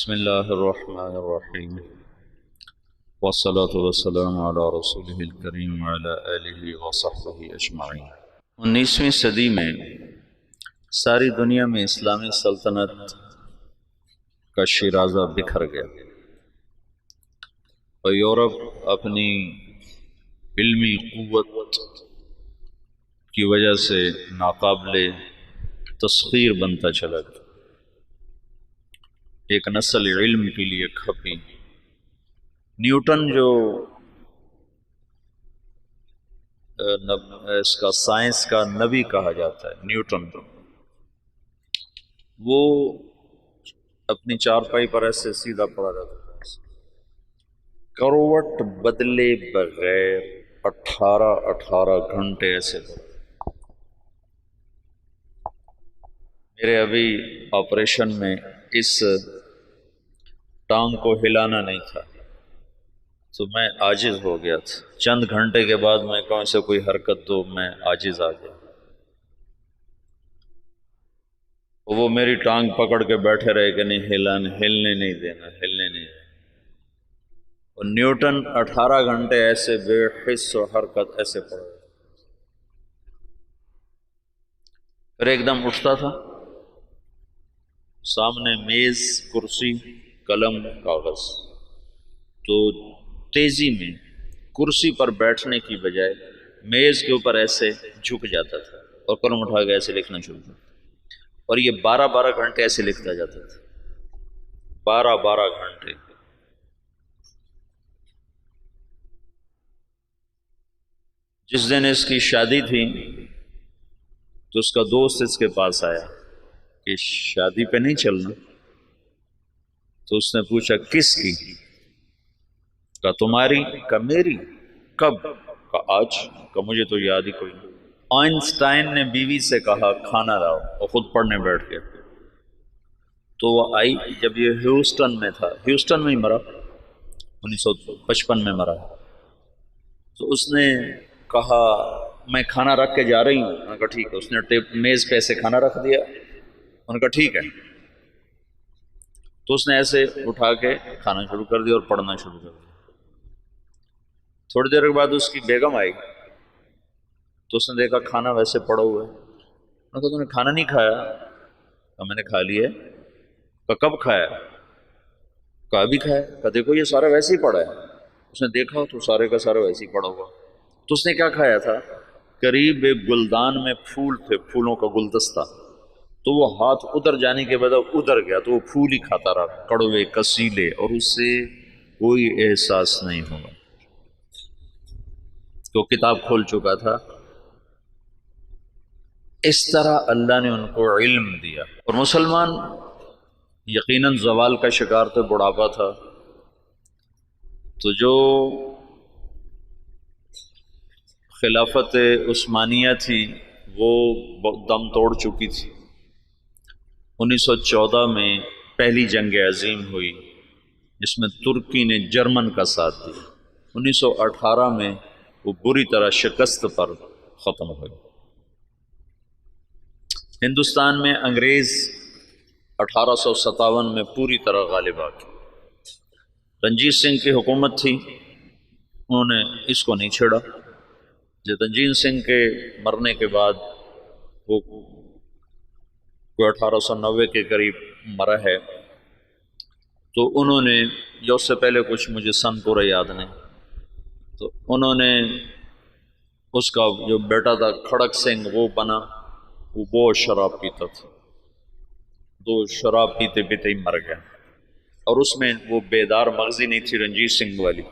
بسم اللہ الرحمن الرحیم والصلاة والسلام علی رسولہ الکریم وعلی آلہ وصحبہ اجمعین۔ 19ویں صدی میں ساری دنیا میں اسلامی سلطنت کا شیرازہ بکھر گیا اور یورپ اپنی علمی قوت کی وجہ سے ناقابل تسخیر بنتا چلا گیا۔ ایک نسل علم کے لیے کھپی۔ نیوٹن جو اس کا سائنس کا نبی کہا جاتا ہے، نیوٹن وہ اپنی چارپائی پر ایسے سیدھا پڑا رہتا تھا، کروٹ بدلے بغیر 18 گھنٹے ایسے پڑا۔ میرے ابھی آپریشن میں اس ٹانگ کو ہلانا نہیں تھا تو میں عاجز ہو گیا تھا۔ چند گھنٹے کے بعد میں کہوں سے کوئی حرکت دو، میں عاجز آ گیا۔ وہ میری ٹانگ پکڑ کے بیٹھے رہے کہ نہیں ہلنے نہیں دینا، ہلنے نہیں دینا۔ اور نیوٹن 18 گھنٹے ایسے بے حس و حرکت ایسے پڑا، پھر ایک دم اٹھتا تھا، سامنے میز، کرسی، قلم، کاغذ، تو تیزی میں کرسی پر بیٹھنے کی بجائے میز کے اوپر ایسے جھک جاتا تھا اور قلم اٹھا کے ایسے لکھنا شروع کرتا، اور یہ 12 گھنٹے ایسے لکھتا جاتا تھا، 12 گھنٹے۔ جس دن اس کی شادی تھی تو اس کا دوست اس کے پاس آیا کہ شادی پہ نہیں چلنا؟ تو اس نے پوچھا کس کی؟ کہا تمہاری؟ کہا میری؟ کب؟ کہا آج۔ کہا مجھے تو یاد ہی کوئی نہیں۔ آئنسٹائن نے بیوی سے کہا کھانا لاؤ، اور خود پڑھنے بیٹھ گیا۔ تو وہ آئی، جب یہ ہیوسٹن میں تھا، ہیوسٹن میں ہی مرا، 1955 میں مرا، تو اس نے کہا میں کھانا رکھ کے جا رہی ہوں۔ میں نے کہا ٹھیک ہے۔ اس نے میز پہ ایسے کھانا رکھ دیا، انہوں نے کہا ٹھیک ہے۔ تو اس نے ایسے اٹھا کے کھانا شروع کر دیا اور پڑھنا شروع کر دیا۔ تھوڑی دیر کے بعد اس کی بیگم آئی تو اس نے دیکھا کھانا ویسے پڑا ہوا ہے۔ میں نے کہا تو نے کھانا نہیں کھایا؟ کہا میں نے کھا لیا۔ کہا کب کھایا؟ کہا ابھی کھایا۔ کہا دیکھو یہ سارا ویسے ہی پڑا ہے۔ اس نے دیکھا تو سارے کا سارا ویسے ہی پڑا ہوا۔ تو اس نے کیا کھایا تھا؟ قریب ایک گلدان میں پھول تھے، پھولوں کا گلدستہ، تو وہ ہاتھ ادھر جانے کے بعد ادھر گیا تو وہ پھول ہی کھاتا رہا، کڑوے کسیلے، اور اس سے کوئی احساس نہیں ہوگا۔ تو کتاب کھول چکا تھا۔ اس طرح اللہ نے ان کو علم دیا۔ اور مسلمان یقیناً زوال کا شکار تھے، بڑھاپا تھا، تو جو خلافت عثمانیہ تھی وہ دم توڑ چکی تھی۔ 1914 میں پہلی جنگ عظیم ہوئی جس میں ترکی نے جرمن کا ساتھ دیا۔ 1918 میں وہ بری طرح شکست پر ختم ہوئی۔ ہندوستان میں انگریز 1857 میں پوری طرح غالب آ گئے۔ رنجیت سنگھ کی حکومت تھی، انہوں نے اس کو نہیں چھیڑا۔ جب رنجیت سنگھ کے مرنے کے بعد وہ کوئی 1890 کے قریب مرا ہے، تو انہوں نے، یا اس سے پہلے کچھ، مجھے سن پورا یاد نہیں، تو انہوں نے اس کا جو بیٹا تھا کھڑک سنگھ وہ بنا، وہ بہت شراب پیتا تھا، تو شراب پیتے پیتے ہی مر گیا، اور اس میں وہ بیدار مغزی نہیں تھی رنجیت سنگھ والی۔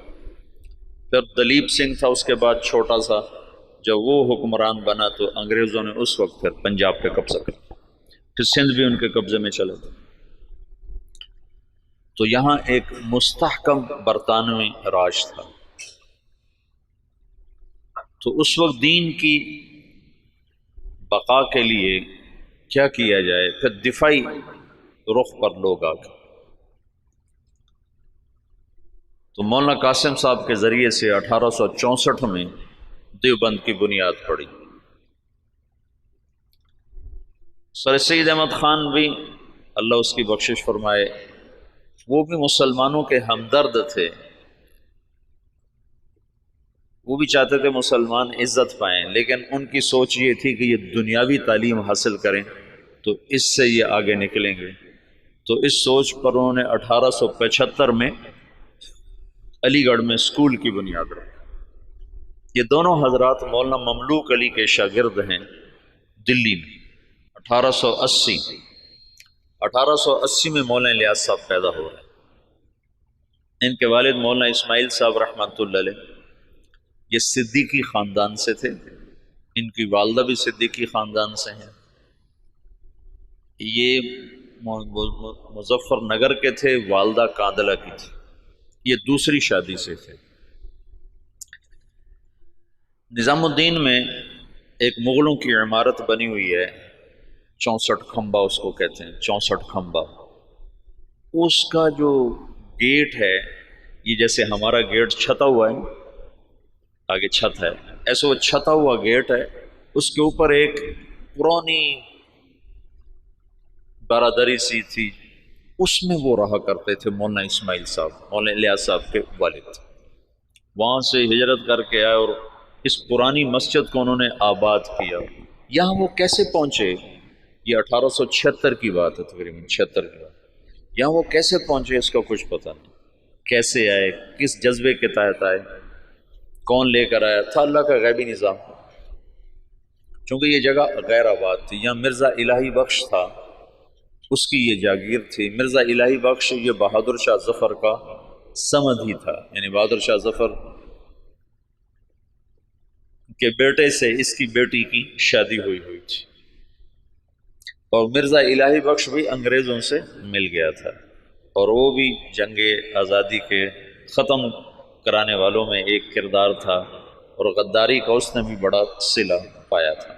پھر دلیپ سنگھ تھا اس کے بعد چھوٹا سا، جب وہ حکمران بنا تو انگریزوں نے اس وقت پھر پنجاب پہ قبضہ کیا، پھر سندھ بھی ان کے قبضے میں چلے گئے۔ تو یہاں ایک مستحکم برطانوی راج تھا۔ تو اس وقت دین کی بقا کے لیے کیا کیا جائے؟ پھر دفاعی رخ پر لوگ آ گئے۔ تو مولانا قاسم صاحب کے ذریعے سے 1864 میں دیوبند کی بنیاد پڑی۔ سر سید احمد خان بھی اللہ اس کی بخشش فرمائے، وہ بھی مسلمانوں کے ہمدرد تھے، وہ بھی چاہتے تھے مسلمان عزت پائیں، لیکن ان کی سوچ یہ تھی کہ یہ دنیاوی تعلیم حاصل کریں تو اس سے یہ آگے نکلیں گے۔ تو اس سوچ پر انہوں نے 1875 میں علی گڑھ میں اسکول کی بنیاد رکھی۔ یہ دونوں حضرات مولانا مملوک علی کے شاگرد ہیں دلی میں۔ 1880 میں مولانا الیاس صاحب پیدا ہو رہے ہیں۔ ان کے والد مولانا اسماعیل صاحب رحمۃ اللہ علیہ یہ صدیقی خاندان سے تھے، ان کی والدہ بھی صدیقی خاندان سے ہیں۔ یہ مظفر نگر کے تھے، والدہ کاندلہ کی تھی، یہ دوسری شادی سے تھے۔ نظام الدین میں ایک مغلوں کی عمارت بنی ہوئی ہے، 64 کھمبا اس کو کہتے ہیں، 64 کھمبا۔ اس کا جو گیٹ ہے، یہ جیسے ہمارا گیٹ چھتا ہوا ہے، آگے چھت ہے، ایسے وہ چھتا ہوا گیٹ ہے، اس کے اوپر ایک پرانی برادری سی تھی، اس میں وہ رہا کرتے تھے مولانا اسماعیل صاحب، مولانا الیاس صاحب کے والد۔ وہاں سے ہجرت کر کے آئے اور اس پرانی مسجد کو انہوں نے آباد کیا۔ یہاں وہ کیسے پہنچے؟ یہ 1876 کی بات ہے، تقریباً 76 کی بات۔ یہاں وہ کیسے پہنچے اس کا کچھ پتہ نہیں، کیسے آئے، کس جذبے کے تحت آئے، کون لے کر آیا تھا، اللہ کا غیبی نظام۔ چونکہ یہ جگہ غیر آباد تھی، یہاں مرزا الہی بخش تھا، اس کی یہ جاگیر تھی۔ مرزا الہی بخش یہ بہادر شاہ ظفر کا سمد ہی تھا، یعنی بہادر شاہ ظفر کے بیٹے سے اس کی بیٹی کی شادی ہوئی تھی، اور مرزا الہی بخش بھی انگریزوں سے مل گیا تھا، اور وہ بھی جنگ آزادی کے ختم کرانے والوں میں ایک کردار تھا، اور غداری کا اس نے بھی بڑا صلہ پایا تھا۔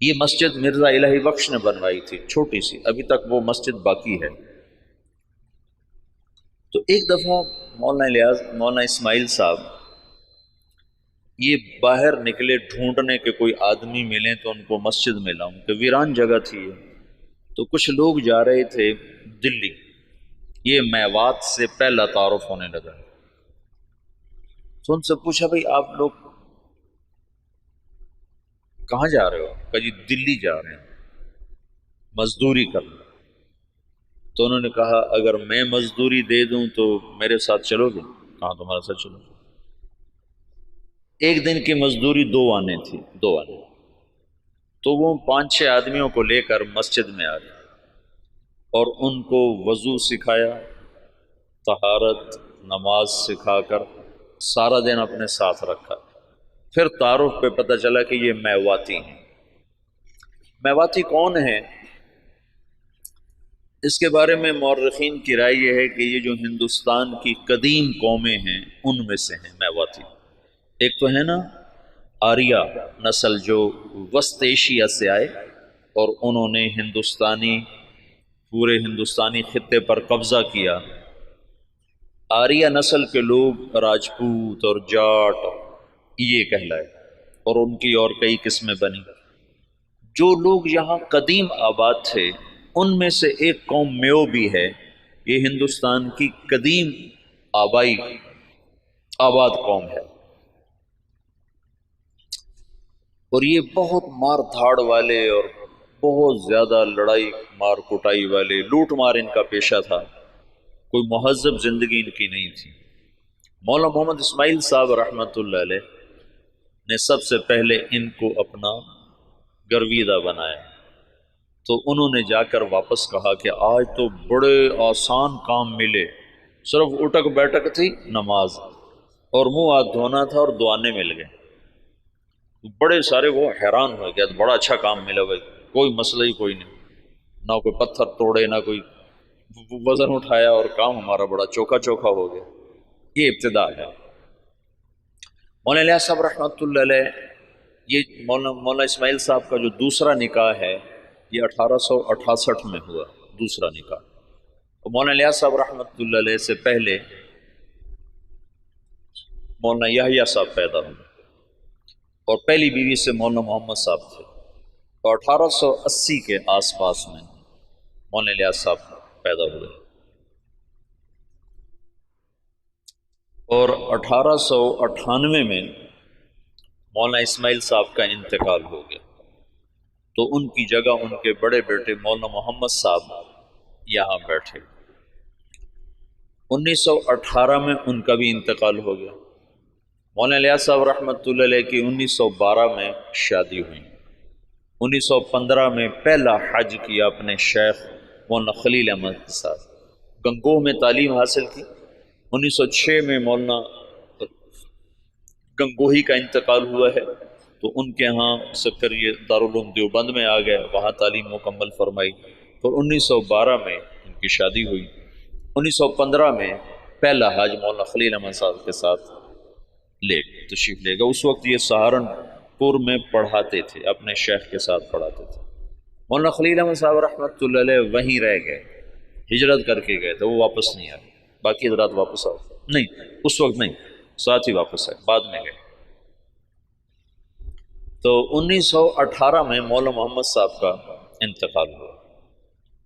یہ مسجد مرزا الہی بخش نے بنوائی تھی، چھوٹی سی، ابھی تک وہ مسجد باقی ہے۔ تو ایک دفعہ مولانا اسماعیل صاحب یہ باہر نکلے ڈھونڈنے کے کوئی آدمی ملیں تو ان کو مسجد میں لاؤں، کہ ویران جگہ تھی یہ۔ تو کچھ لوگ جا رہے تھے دلی، یہ میوات سے پہلا تعارف ہونے لگا، تو ان سے پوچھا بھئی آپ لوگ کہاں جا رہے ہو؟ کہا جی دلی جا رہے ہیں مزدوری کرنا۔ تو انہوں نے کہا اگر میں مزدوری دے دوں تو میرے ساتھ چلو گے؟ کہاں تمہارے ساتھ چلو؟ ایک دن کی مزدوری 2 آنے تھی، 2 آنے۔ تو وہ 5-6 آدمیوں کو لے کر مسجد میں آ گئے اور ان کو وضو سکھایا، طہارت، نماز سکھا کر سارا دن اپنے ساتھ رکھا۔ پھر تعارف پہ پتہ چلا کہ یہ میواتی ہیں۔ میواتی کون ہیں؟ اس کے بارے میں مورخین کی رائے یہ ہے کہ یہ جو ہندوستان کی قدیم قومیں ہیں ان میں سے ہیں میواتی۔ ایک تو ہے نا آریہ نسل جو وسط ایشیا سے آئے اور انہوں نے پورے ہندوستانی خطے پر قبضہ کیا۔ آریہ نسل کے لوگ راجپوت اور جاٹ یہ کہلائے، اور ان کی اور کئی قسمیں بنی۔ جو لوگ یہاں قدیم آباد تھے ان میں سے ایک قوم میو بھی ہے، یہ ہندوستان کی قدیم آبائی آباد قوم ہے، اور یہ بہت مار دھاڑ والے اور بہت زیادہ لڑائی مار کٹائی والے، لوٹ مار ان کا پیشہ تھا، کوئی مہذب زندگی ان کی نہیں تھی۔ مولانا محمد اسماعیل صاحب رحمۃ اللہ علیہ نے سب سے پہلے ان کو اپنا گرویدہ بنایا، تو انہوں نے جا کر واپس کہا کہ آج تو بڑے آسان کام ملے، صرف اٹک بیٹھک تھی، نماز اور منہ ہاتھ دھونا تھا اور دعانے مل گئے۔ بڑے سارے وہ حیران ہو گیا، بڑا اچھا کام ملا بھائی، کوئی مسئلہ ہی کوئی نہیں، نہ کوئی پتھر توڑے نہ کوئی وزن اٹھایا، اور کام ہمارا بڑا چوکھا چوکھا ہو گیا۔ یہ ابتدا ہے۔ مولانا الیاس صاحب رحمۃ اللہ علیہ، یہ مولانا اسماعیل صاحب کا جو دوسرا نکاح ہے یہ 1868 میں ہوا، دوسرا نکاح۔ مولانا الیاس صاحب رحمۃ اللہ علیہ سے پہلے مولانا یحییٰ صاحب پیدا ہوئے، اور پہلی بیوی سے مولانا محمد صاحب تھے، اور 1880 کے آس پاس میں مولانا الیاس صاحب پیدا ہوئے۔ اور 1898 میں مولانا اسماعیل صاحب کا انتقال ہو گیا، تو ان کی جگہ ان کے بڑے بیٹے مولانا محمد صاحب یہاں بیٹھے۔ 1918 میں ان کا بھی انتقال ہو گیا۔ مولانا الیاس صاحب رحمۃ اللہ علیہ کی 1912 میں شادی ہوئی۔ 1915 میں پہلا حج کیا اپنے شیخ مولانا خلیل احمد کے ساتھ، گنگوہ میں تعلیم حاصل کی۔ 1906 میں مولانا گنگوہی کا انتقال ہوا ہے، تو ان کے ہاں سے پھر یہ دارالعلوم دیوبند میں آ گئے، وہاں تعلیم مکمل فرمائی۔ پھر 1912 میں ان کی شادی ہوئی۔ 1915 میں پہلا حج مولانا خلیل احمد صاحب کے ساتھ تشریف لے گا۔ اس وقت یہ سہارنپور میں پڑھاتے تھے، اپنے شیخ کے ساتھ پڑھاتے تھے۔ مولانا خلیل احمد صاحب رحمۃ اللہ علیہ وہیں رہ گئے، ہجرت کر کے گئے تھے، وہ واپس نہیں آئے۔ باقی حضرات واپس آؤ نہیں، اس وقت نہیں، ساتھ ہی واپس آئے، بعد میں گئے۔ تو 1918 میں مولانا محمد صاحب کا انتقال ہوا،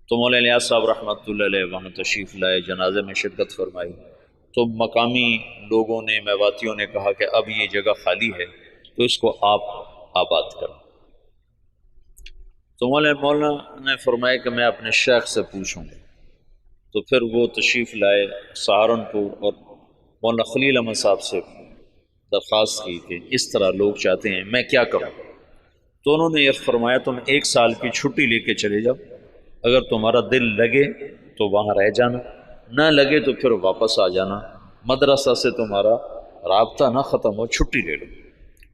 تو مولانا الیاس صاحب رحمۃ اللہ علیہ وہاں تشریف لائے، جنازے میں شرکت فرمائی۔ تو مقامی لوگوں نے، میواتیوں نے کہا کہ اب یہ جگہ خالی ہے تو اس کو آپ آباد کریں۔ تو مولانا نے فرمایا کہ میں اپنے شیخ سے پوچھوں گا۔ تو پھر وہ تشریف لائے سہارنپور، اور مولانا خلیل احمد صاحب سے درخواست کی کہ اس طرح لوگ چاہتے ہیں، میں کیا کروں؟ تو انہوں نے یہ فرمایا تم 1 سال کی چھٹی لے کے چلے جاؤ، اگر تمہارا دل لگے تو وہاں رہ جانا، نہ لگے تو پھر واپس آ جانا، مدرسہ سے تمہارا رابطہ نہ ختم ہو، چھٹی لے لو۔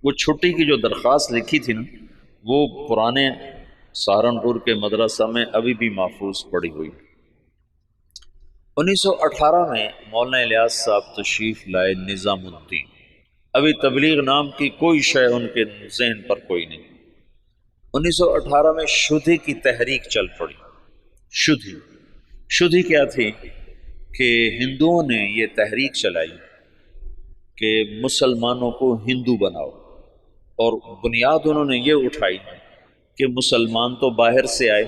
وہ چھٹی کی جو درخواست لکھی تھی نا، وہ پرانے سہارنپور کے مدرسہ میں ابھی بھی محفوظ پڑی ہوئی۔ 1918 میں مولانا الیاس صاحب تشریف لائے نظام الدین۔ ابھی تبلیغ نام کی کوئی شے ان کے ذہن پر کوئی نہیں۔ 1918 میں شدھی کی تحریک چل پڑی۔ شدھی کیا تھی کہ ہندوؤں نے یہ تحریک چلائی کہ مسلمانوں کو ہندو بناؤ، اور بنیاد انہوں نے یہ اٹھائی کہ مسلمان تو باہر سے آئے،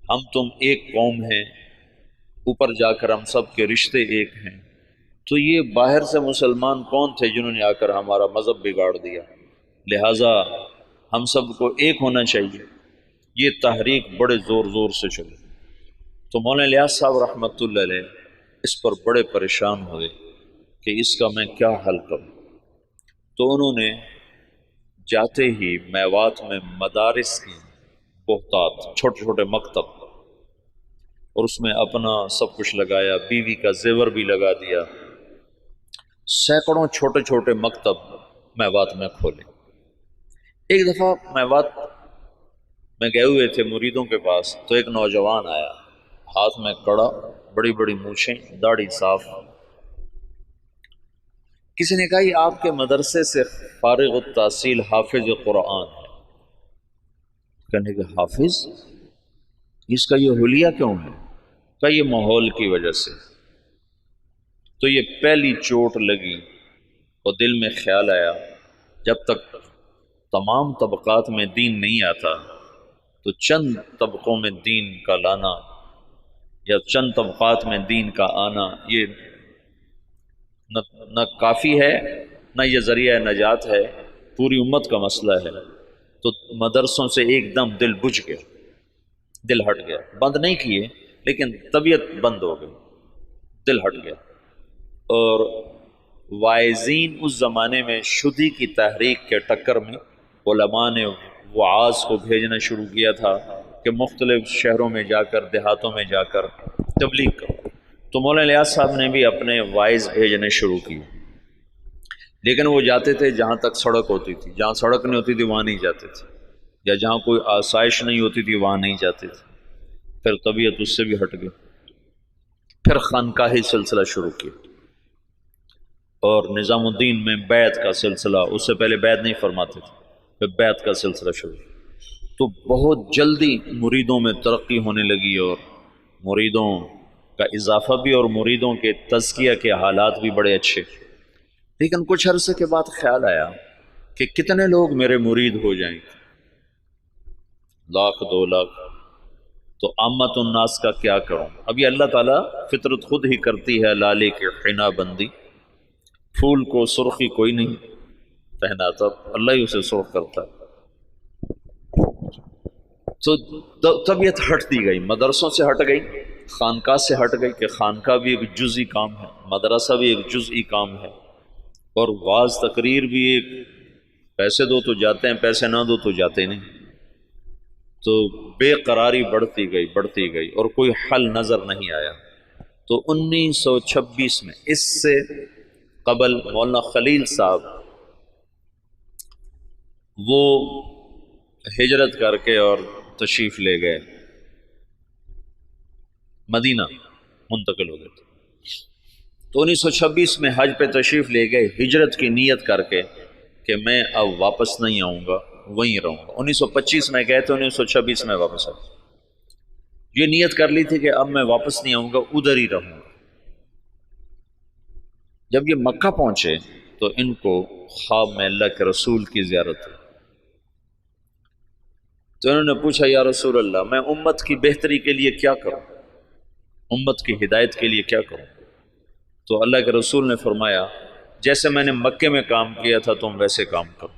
ہم تم ایک قوم ہیں، اوپر جا کر ہم سب کے رشتے ایک ہیں۔ تو یہ باہر سے مسلمان کون تھے جنہوں نے آ کر ہمارا مذہب بگاڑ دیا، لہٰذا ہم سب کو ایک ہونا چاہیے۔ یہ تحریک بڑے زور سے چلی۔ تو مولانا الیاس صاحب رحمۃ اللہ علیہ اس پر بڑے پریشان ہوئے کہ اس کا میں کیا حل کروں۔ تو انہوں نے جاتے ہی میوات میں مدارس کی بہتات، چھوٹے چھوٹے مکتب، اور اس میں اپنا سب کچھ لگایا، بیوی کا زیور بھی لگا دیا، سینکڑوں چھوٹے چھوٹے مکتب میوات میں کھولے۔ ایک دفعہ میوات میں گئے ہوئے تھے مریدوں کے پاس، تو ایک نوجوان آیا، ہاتھ میں کڑا، بڑی بڑی مونچھیں، داڑھی صاف۔ کسی نے کہا یہ آپ کے مدرسے سے فارغ التحصیل حافظ قرآن ہے۔ کہنے کہ حافظ، اس کا یہ حلیہ کیوں ہے؟ کہ یہ ماحول کی وجہ سے۔ تو یہ پہلی چوٹ لگی اور دل میں خیال آیا، جب تک تمام طبقات میں دین نہیں آتا تو چند طبقوں میں دین کا لانا یا چند طبقات میں دین کا آنا یہ نہ کافی ہے، نہ یہ ذریعہ نجات ہے، پوری امت کا مسئلہ ہے۔ تو مدرسوں سے ایک دم دل بجھ گیا، دل ہٹ گیا، بند نہیں کیے لیکن طبیعت بند ہو گئی، دل ہٹ گیا۔ اور واعظین اس زمانے میں شدھی کی تحریک کے ٹکر میں علماء نے وعاظ کو بھیجنا شروع کیا تھا کہ مختلف شہروں میں جا کر، دیہاتوں میں جا کر تبلیغ کرو۔ تو مولانا الیاس صاحب نے بھی اپنے واعظ بھیجنے شروع کیے، لیکن وہ جاتے تھے جہاں تک سڑک ہوتی تھی، جہاں سڑک نہیں ہوتی تھی وہاں نہیں جاتے تھے، یا جہاں کوئی آسائش نہیں ہوتی تھی وہاں نہیں جاتے تھے۔ پھر طبیعت اس سے بھی ہٹ گئی، پھر خانقاہی سلسلہ شروع کیا، اور نظام الدین میں بیعت کا سلسلہ، اس سے پہلے بیعت نہیں فرماتے تھے، پھر بیعت کا سلسلہ شروع۔ تو بہت جلدی مریدوں میں ترقی ہونے لگی، اور مریدوں کا اضافہ بھی، اور مریدوں کے تزکیہ کے حالات بھی بڑے اچھے۔ لیکن کچھ عرصے کے بعد خیال آیا کہ کتنے لوگ میرے مرید ہو جائیں گے، 1,00,000 2 لاکھ، تو عامت الناس کا کیا کروں؟ ابھی اللہ تعالیٰ فطرت خود ہی کرتی ہے لالے کے حنا بندی، پھول کو سرخی کوئی نہیں پہناتا، اللہ ہی اسے سرخ کرتا۔ تو طبیعت ہٹتی گئی، مدرسوں سے ہٹ گئی، خانقاہ سے ہٹ گئی کہ خانقاہ بھی ایک جزئی کام ہے، مدرسہ بھی ایک جزئی کام ہے، اور واعظ تقریر بھی ایک، پیسے دو تو جاتے ہیں، پیسے نہ دو تو جاتے نہیں۔ تو بے قراری بڑھتی گئی اور کوئی حل نظر نہیں آیا۔ تو 1926 میں، اس سے قبل مولانا خلیل صاحب وہ ہجرت کر کے اور تشریف لے گئے، مدینہ منتقل ہو گئے تھے۔ تو 1926 میں حج پہ تشریف لے گئے، ہجرت کی نیت کر کے کہ میں اب واپس نہیں آؤں گا، وہیں رہوں گا۔ 1925 میں گئے تو 1926 میں واپس آئے۔ یہ نیت کر لی تھی کہ اب میں واپس نہیں آؤں گا، ادھر ہی رہوں گا۔ جب یہ مکہ پہنچے تو ان کو خواب میں اللہ کے رسول کی زیارت ہوئی۔ تو انہوں نے پوچھا یا رسول اللہ، میں امت کی بہتری کے لیے کیا کروں، امت کی ہدایت کے لیے کیا کروں؟ تو اللہ کے رسول نے فرمایا جیسے میں نے مکے میں کام کیا تھا تم ویسے کام کرو۔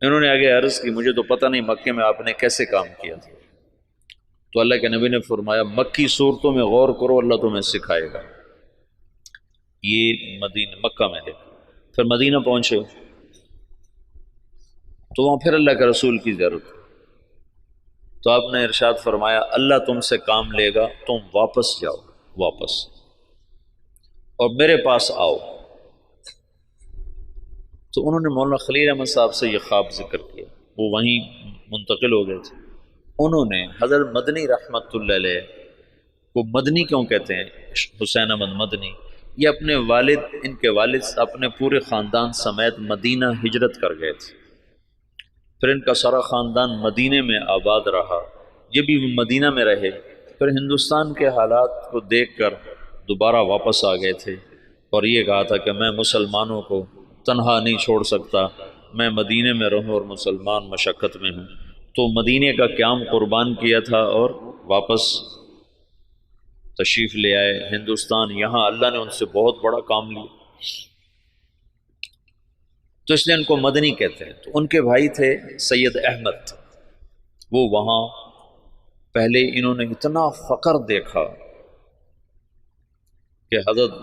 انہوں نے آگے عرض کی مجھے تو پتہ نہیں مکے میں آپ نے کیسے کام کیا تھا۔ تو اللہ کے نبی نے فرمایا مکی صورتوں میں غور کرو، اللہ تمہیں سکھائے گا۔ یہ مکہ میں ہے۔ پھر مدینہ پہنچے تو وہاں پھر اللہ کے رسول کی زیارت، تو آپ نے ارشاد فرمایا اللہ تم سے کام لے گا، تم واپس جاؤ، واپس اور میرے پاس آؤ۔ تو انہوں نے مولانا خلیل احمد صاحب سے یہ خواب ذکر کیا، وہ وہیں منتقل ہو گئے تھے۔ انہوں نے حضرت مدنی رحمت اللہ علیہ کو، مدنی کیوں کہتے ہیں، حسین احمد مدنی، یہ اپنے والد، ان کے والد اپنے پورے خاندان سمیت مدینہ ہجرت کر گئے تھے، پھر ان کا سارا خاندان مدینے میں آباد رہا، یہ بھی مدینہ میں رہے، پھر ہندوستان کے حالات کو دیکھ کر دوبارہ واپس آ گئے تھے اور یہ کہا تھا کہ میں مسلمانوں کو تنہا نہیں چھوڑ سکتا، میں مدینے میں رہوں اور مسلمان مشقت میں ہوں۔ تو مدینے کا قیام قربان کیا تھا اور واپس تشریف لے آئے ہندوستان۔ یہاں اللہ نے ان سے بہت بڑا کام لیا، تو اس لیے ان کو مدنی کہتے ہیں۔ تو ان کے بھائی تھے سید احمد، وہ وہاں پہلے انہوں نے اتنا فقر دیکھا کہ حضرت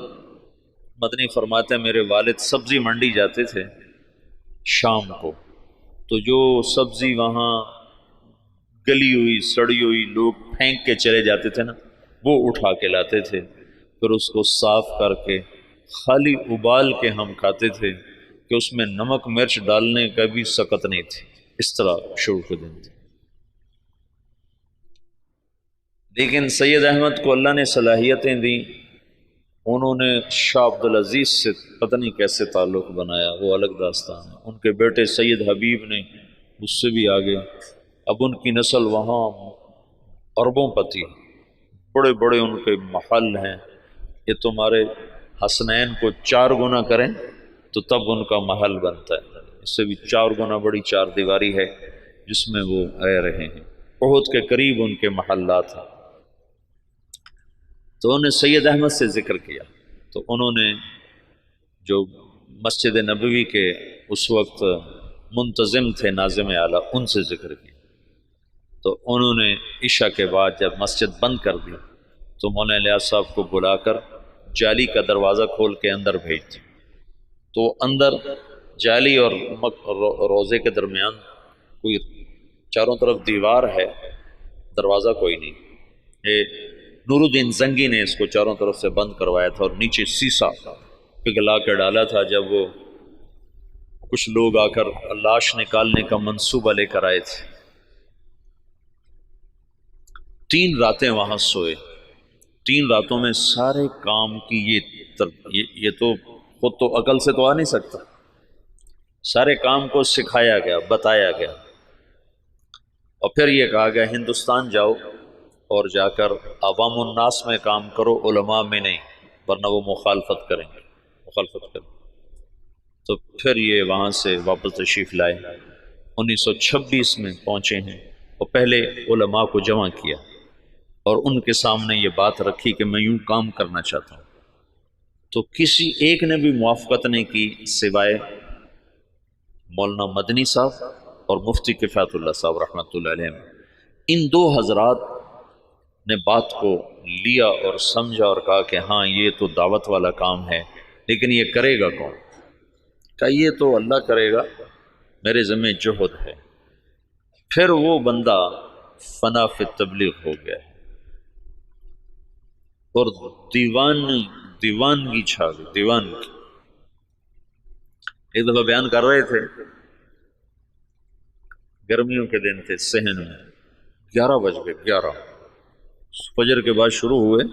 مدنی فرماتے ہیں میرے والد سبزی منڈی جاتے تھے شام کو، تو جو سبزی وہاں گلی ہوئی سڑی ہوئی لوگ پھینک کے چلے جاتے تھے نا، وہ اٹھا کے لاتے تھے، پھر اس کو صاف کر کے خالی ابال کے ہم کھاتے تھے کہ اس میں نمک مرچ ڈالنے کا بھی سکت نہیں تھی۔ اس طرح شروع کے دن تھے۔ لیکن سید احمد کو اللہ نے صلاحیتیں دیں، انہوں نے شاہ عبدالعزیز سے پتہ نہیں کیسے تعلق بنایا، وہ الگ داستان ہے۔ ان کے بیٹے سید حبیب نے اس سے بھی آگے، اب ان کی نسل وہاں اربوں پتی، بڑے بڑے ان کے محل ہیں، یہ تمہارے حسنین کو 4 گنا کریں تو تب ان کا محل بنتا ہے، اس سے بھی 4 گنا بڑی 4 دیواری ہے جس میں وہ رہ رہے ہیں، احد کے قریب ان کے محلات ہیں۔ تو انہوں نے سید احمد سے ذکر کیا، تو انہوں نے جو مسجد نبوی کے اس وقت منتظم تھے ناظم اعلیٰ، ان سے ذکر کیا۔ تو انہوں نے عشاء کے بعد جب مسجد بند کر دی تو مولانا الیاس صاحب کو بلا کر جالی کا دروازہ کھول کے اندر بھیج دی، تو اندر جالی اور روزے کے درمیان کوئی چاروں طرف دیوار ہے، دروازہ کوئی نہیں۔ یہ نور الدین زنگی نے اس کو چاروں طرف سے بند کروایا تھا اور نیچے سیسا پگھلا کے ڈالا تھا۔ جب وہ کچھ لوگ آ کر لاش نکالنے کا منصوبہ لے کر آئے تھے، 3 راتیں وہاں سوئے، 3 راتوں میں سارے کام کی یہ تو خود تو عقل سے تو آ نہیں سکتا، سارے کام کو سکھایا گیا، بتایا گیا، اور پھر یہ کہا گیا ہندوستان جاؤ اور جا کر عوام الناس میں کام کرو، علماء میں نہیں، ورنہ وہ مخالفت کریں گے، مخالفت کریں۔ تو پھر یہ وہاں سے واپس تشریف لائے، 1926 میں پہنچے ہیں، اور پہلے علماء کو جمع کیا اور ان کے سامنے یہ بات رکھی کہ میں یوں کام کرنا چاہتا ہوں۔ تو کسی ایک نے بھی موافقت نہیں کی سوائے مولانا مدنی صاحب اور مفتی کفایت اللہ صاحب رحمۃ اللہ علیہ۔ ان دو حضرات نے بات کو لیا اور سمجھا اور کہا کہ ہاں یہ تو دعوت والا کام ہے، لیکن یہ کرے گا کون؟ کہا یہ تو اللہ کرے گا، میرے ذمہ جہد ہے۔ پھر وہ بندہ فنا فی تبلیغ ہو گیا ہے اور دیوانگی چھا گئی، دیوانگی۔ ایک دفعہ بیان کر رہے تھے، گرمیوں کے دن تھے، صحن میں 11 بج گئے، 11 فجر کے بعد شروع ہوئے،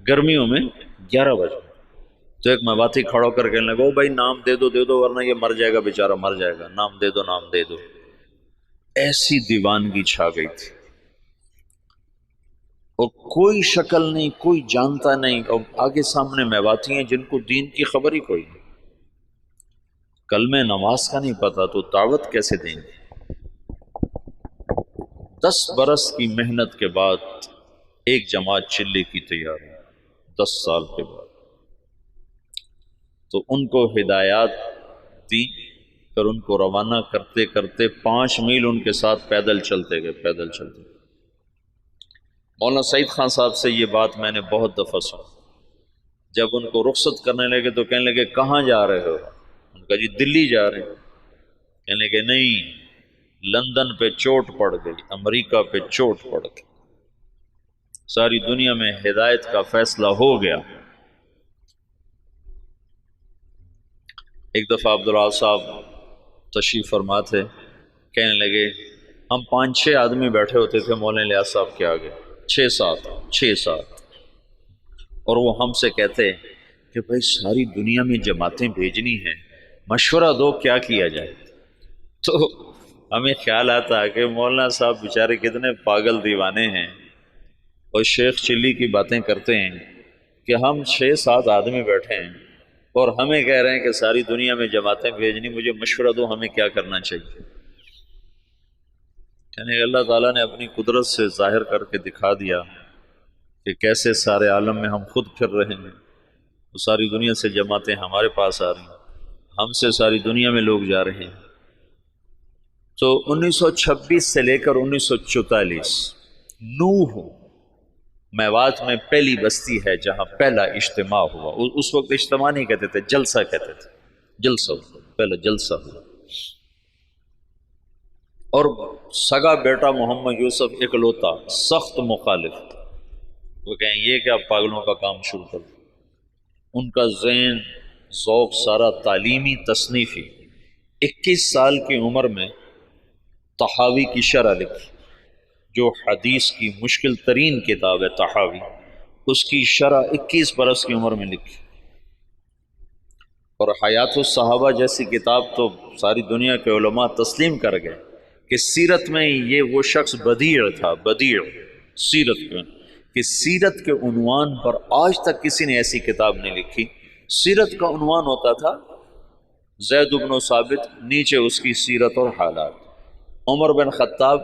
گرمیوں میں 11 بج گئے۔ تو ایک مواتی کھڑا کر کے لگا، بھائی نام دے دو ورنہ یہ مر جائے گا، بیچارہ مر جائے گا، نام دے دو۔ ایسی دیوانگی چھا گئی تھی اور کوئی شکل نہیں، کوئی جانتا نہیں، اور آگے سامنے میواتی ہیں جن کو دین کی خبر ہی کوئی نہیں، کلمہ نماز کا نہیں پتا، تو دعوت کیسے دیں گے؟ 10 برس کی محنت کے بعد ایک جماعت چلے کی تیار ہے، 10 سال کے بعد۔ تو ان کو ہدایات دی، پھر ان کو روانہ کرتے کرتے 5 میل ان کے ساتھ پیدل چلتے گئے، پیدل چلتے گئے۔ مولانا سعید خان صاحب سے یہ بات میں نے بہت دفعہ سنی۔ جب ان کو رخصت کرنے لگے تو کہنے لگے کہاں جا رہے ہو؟ ان کا جی دلی جا رہے ہیں۔ کہنے لگے نہیں، لندن پہ چوٹ پڑ گئی، امریکہ پہ چوٹ پڑ گئی، ساری دنیا میں ہدایت کا فیصلہ ہو گیا۔ ایک دفعہ عبدالعال صاحب تشریف فرما تھے، کہنے لگے ہم 5-6 آدمی بیٹھے ہوتے تھے مولانا الیاس صاحب کے آگے، 6-7 اور وہ ہم سے کہتے کہ بھائی ساری دنیا میں جماعتیں بھیجنی ہیں، مشورہ دو کیا کیا جائے۔ تو ہمیں خیال آتا کہ مولانا صاحب بیچارے کتنے پاگل دیوانے ہیں اور شیخ چلی کی باتیں کرتے ہیں کہ ہم 6-7 آدمی بیٹھے ہیں اور ہمیں کہہ رہے ہیں کہ ساری دنیا میں جماعتیں بھیجنی، مجھے مشورہ دو ہمیں کیا کرنا چاہیے۔ یعنی اللہ تعالیٰ نے اپنی قدرت سے ظاہر کر کے دکھا دیا کہ کیسے سارے عالم میں ہم خود پھر رہے ہیں، تو ساری دنیا سے جماعتیں ہمارے پاس آ رہی ہیں، ہم سے ساری دنیا میں لوگ جا رہے ہیں۔ تو 1926 سے لے کر 1944 نوح میوات میں پہلی بستی ہے جہاں پہلا اجتماع ہوا۔ اس وقت اجتماع نہیں کہتے تھے، جلسہ کہتے تھے، جلسہ، پہلا جلسہ ہوا۔ اور سگا بیٹا محمد یوسف اکلوتا سخت مخالف تھا، وہ کہیں یہ کیا پاگلوں کا کام شروع کر دیا۔ ان کا ذہن ذوق سارا تعلیمی تصنیفی۔ 21 سال کی عمر میں طحاوی کی شرح لکھی، جو حدیث کی مشکل ترین کتاب ہے طحاوی، اس کی شرح 21 برس کی عمر میں لکھی۔ اور حیات الصحابہ جیسی کتاب تو ساری دنیا کے علماء تسلیم کر گئے کہ سیرت میں یہ وہ شخص بدیع تھا، بدیع سیرت میں، کہ سیرت کے عنوان پر آج تک کسی نے ایسی کتاب نہیں لکھی۔ سیرت کا عنوان ہوتا تھا زید بن ثابت، نیچے اس کی سیرت اور حالات، عمر بن خطاب،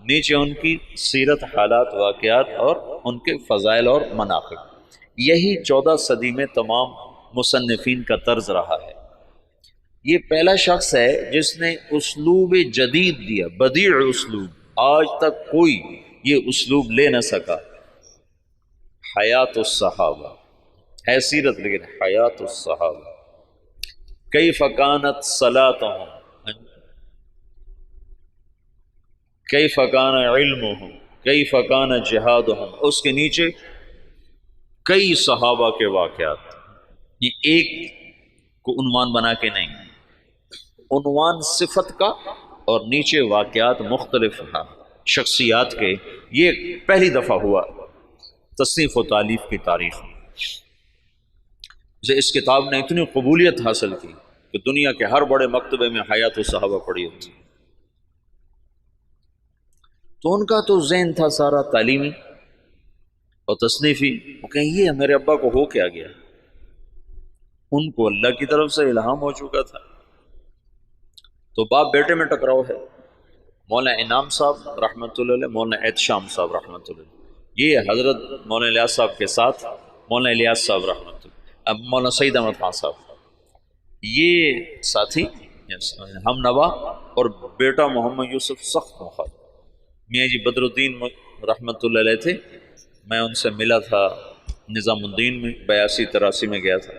نیچے ان کی سیرت، حالات، واقعات اور ان کے فضائل اور مناقب۔ یہی 14 صدی میں تمام مصنفین کا طرز رہا ہے۔ یہ پہلا شخص ہے جس نے اسلوب جدید دیا، بدیع اسلوب، آج تک کوئی یہ اسلوب لے نہ سکا۔ حیات الصحابہ ہے سیرت، لیکن حیات الصحابہ، کیف کانت صلاتہم، کیف کان علمہم، کیف کان جہادہم، اس کے نیچے کئی صحابہ کے واقعات۔ یہ ایک کو عنوان بنا کے نہیں، عنوان صفت کا اور نیچے واقعات مختلف شخصیات کے۔ یہ پہلی دفعہ ہوا تصنیف و تالیف کی تاریخ میں۔ اس کتاب نے اتنی قبولیت حاصل کی کہ دنیا کے ہر بڑے مکتبے میں حیات الصحابہ پڑھی ہوتی۔ تو ان کا تو ذہن تھا سارا تعلیمی اور تصنیفی۔ وہ کہیں یہ میرے ابا کو ہو کیا گیا؟ ان کو اللہ کی طرف سے الہام ہو چکا تھا۔ تو باپ بیٹے میں ٹکراؤ ہے۔ مولانا انعام صاحب رحمۃ اللہ علیہ، مولانا احتشام صاحب رحمۃ اللہ علیہ، یہ حضرت مولانا الیاس صاحب کے ساتھ مولانا الیاس صاحب رحمۃ اللہ، اب مولانا سعید احمد خان صاحب یہ ساتھی ہم نوا اور بیٹا محمد یوسف سخت مخالف. میاں جی بدر الدین رحمۃ اللہ علیہ تھے، میں ان سے ملا تھا نظام الدین میں 82-83 میں گیا تھا.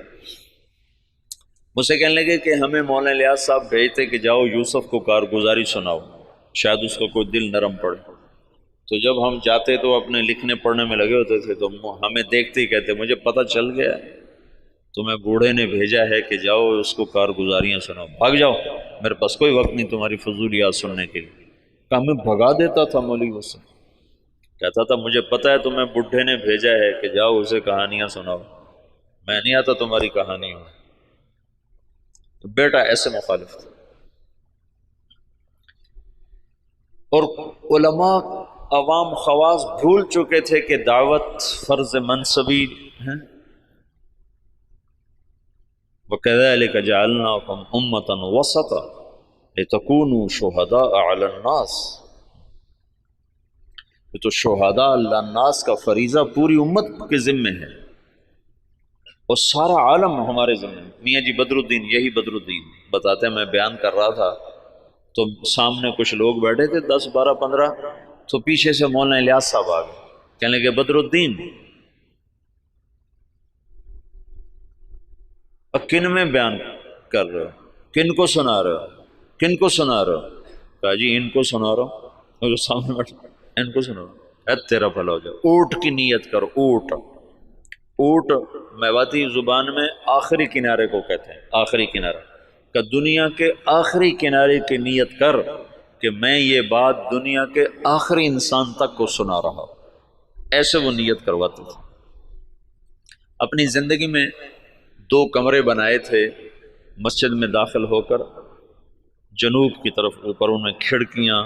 مجھ سے کہنے لگے کہ ہمیں مولانا الیاس صاحب بھیجتے کہ جاؤ یوسف کو کارگزاری سناؤ، شاید اس کا کوئی دل نرم پڑے. تو جب ہم جاتے تو اپنے لکھنے پڑھنے میں لگے ہوتے تھے تو ہمیں دیکھتے ہی کہتے مجھے پتہ چل گیا تمہیں بوڑھے نے بھیجا ہے کہ جاؤ اس کو کارگزاریاں سناؤ، بھاگ جاؤ، میرے پاس کوئی وقت نہیں تمہاری فضولیات سننے کے لیے. کہ ہمیں بھگا دیتا تھا مولوی حسن، کہتا تھا مجھے پتہ ہے تمہیں بڈھے نے بھیجا ہے کہ جاؤ اسے کہانیاں سناؤ، میں نہیں آتا تمہاری کہانیوں. بیٹا ایسے مخالف تھا. اور علماء عوام خواص بھول چکے تھے کہ دعوت فرض منصبی ہے. وَكَذَلِكَ جَعَلْنَاكُمْ أُمَّةً وَسَطًا لِتَكُونُوا شُهَدَاءَ عَلَى النَّاسِ. یہ تو شہداء علی الناس کا فریضہ پوری امت کے ذمے ہے اور سارا عالم ہمارے ذمے ہے. میاں جی بدر الدین، یہی بدر الدین بتاتے ہیں، میں بیان کر رہا تھا تو سامنے کچھ لوگ بیٹھے تھے 10 12 15، تو پیچھے سے مولانا الیاس صاحب آ گئے، کہنے لگے بدر الدین کن میں بیان کر رہے ہو، کن کو سنا رہے ہو، کن کو سنا رہے ہو؟ کہا جی ان کو سنا رہا ہوں. اور جو سامنے بیٹھے ان کو سنا رہا ہوں. اے تیرا بھلا ہو جائے. اونٹ کی نیت کرو. اونٹ، اونٹ میواتی زبان میں آخری کنارے کو کہتے ہیں، آخری کنارہ. کہ دنیا کے آخری کنارے کی نیت کر کہ میں یہ بات دنیا کے آخری انسان تک کو سنا رہا ہوں. ایسے وہ نیت کرواتے تھے. اپنی زندگی میں 2 کمرے بنائے تھے مسجد میں داخل ہو کر، جنوب کی طرف اوپر ان میں کھڑکیاں،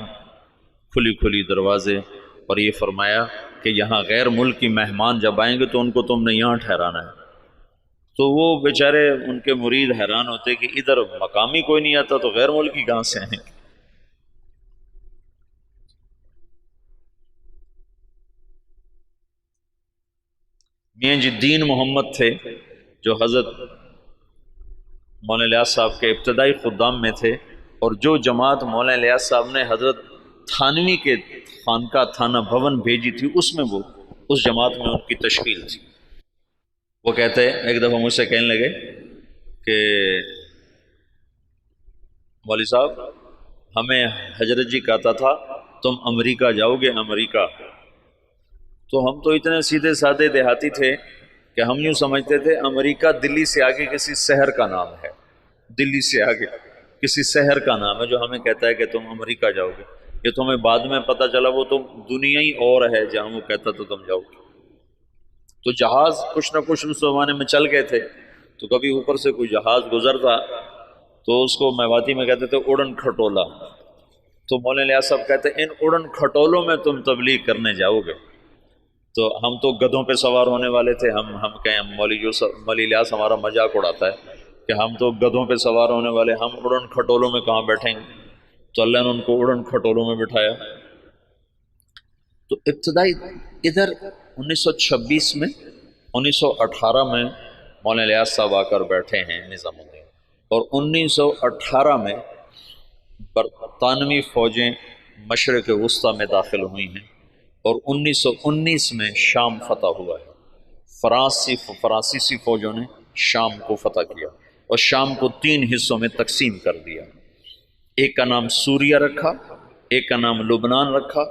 کھلی کھلی دروازے، اور یہ فرمایا کہ یہاں غیر ملکی مہمان جب آئیں گے تو ان کو تم نے یہاں ٹھہرانا ہے. تو وہ بیچارے ان کے مرید حیران ہوتے کہ ادھر مقامی کوئی نہیں آتا تو غیر ملکی کہاں سے آئیں. میاں جی دین محمد تھے جو حضرت مولانا الیاس صاحب کے ابتدائی خدام میں تھے، اور جو جماعت مولانا الیاس صاحب نے حضرت تھانوی کے خانقاہ تھانہ بھون بھیجی تھی اس میں وہ اس جماعت میں ان کی تشکیل تھی. وہ کہتے ہیں ایک دفعہ مجھ سے کہنے لگے کہ مولوی صاحب ہمیں حضرت جی کہتا تھا تم امریکہ جاؤ گے، امریکہ. تو ہم تو اتنے سیدھے سادے دیہاتی تھے کہ ہم یوں سمجھتے تھے امریکہ دلی سے آگے کسی شہر کا نام ہے، دلی سے آگے کسی شہر کا نام ہے جو ہمیں کہتا ہے کہ تم امریکہ جاؤ گے. یہ تمہیں بعد میں پتہ چلا وہ تو دنیا ہی اور ہے جہاں وہ کہتا تو تم جاؤ گے. تو جہاز کچھ نہ کچھ اس زمانے میں چل گئے تھے، تو کبھی اوپر سے کوئی جہاز گزرتا تو اس کو میواتی میں کہتے تھے اڑن کھٹولا. تو مولانا الیاس صاحب کہتے ہیں ان اڑن کھٹولوں میں تم تبلیغ کرنے جاؤ گے. تو ہم تو گدھوں پہ سوار ہونے والے تھے. ہم کہیں مولوی الیاس ہمارا مذاق اڑاتا ہے کہ ہم تو گدھوں پہ سوار ہونے والے، ہم اڑن کھٹولوں میں کہاں بیٹھیں گے. تو اللہ نے ان کو اڑن کھٹولوں میں بٹھایا. تو ابتدائی ادھر 1926 میں 1918 میں مولانا الیاس صاحب آ کر بیٹھے ہیں نظام الدین، اور 1918 میں برطانوی فوجیں مشرق وسطیٰ میں داخل ہوئی ہیں، اور 1919 میں شام فتح ہوا ہے. فرانسیسی فوجوں نے شام کو فتح کیا اور شام کو 3 حصوں میں تقسیم کر دیا. ایک کا نام سوریہ رکھا، ایک کا نام لبنان رکھا،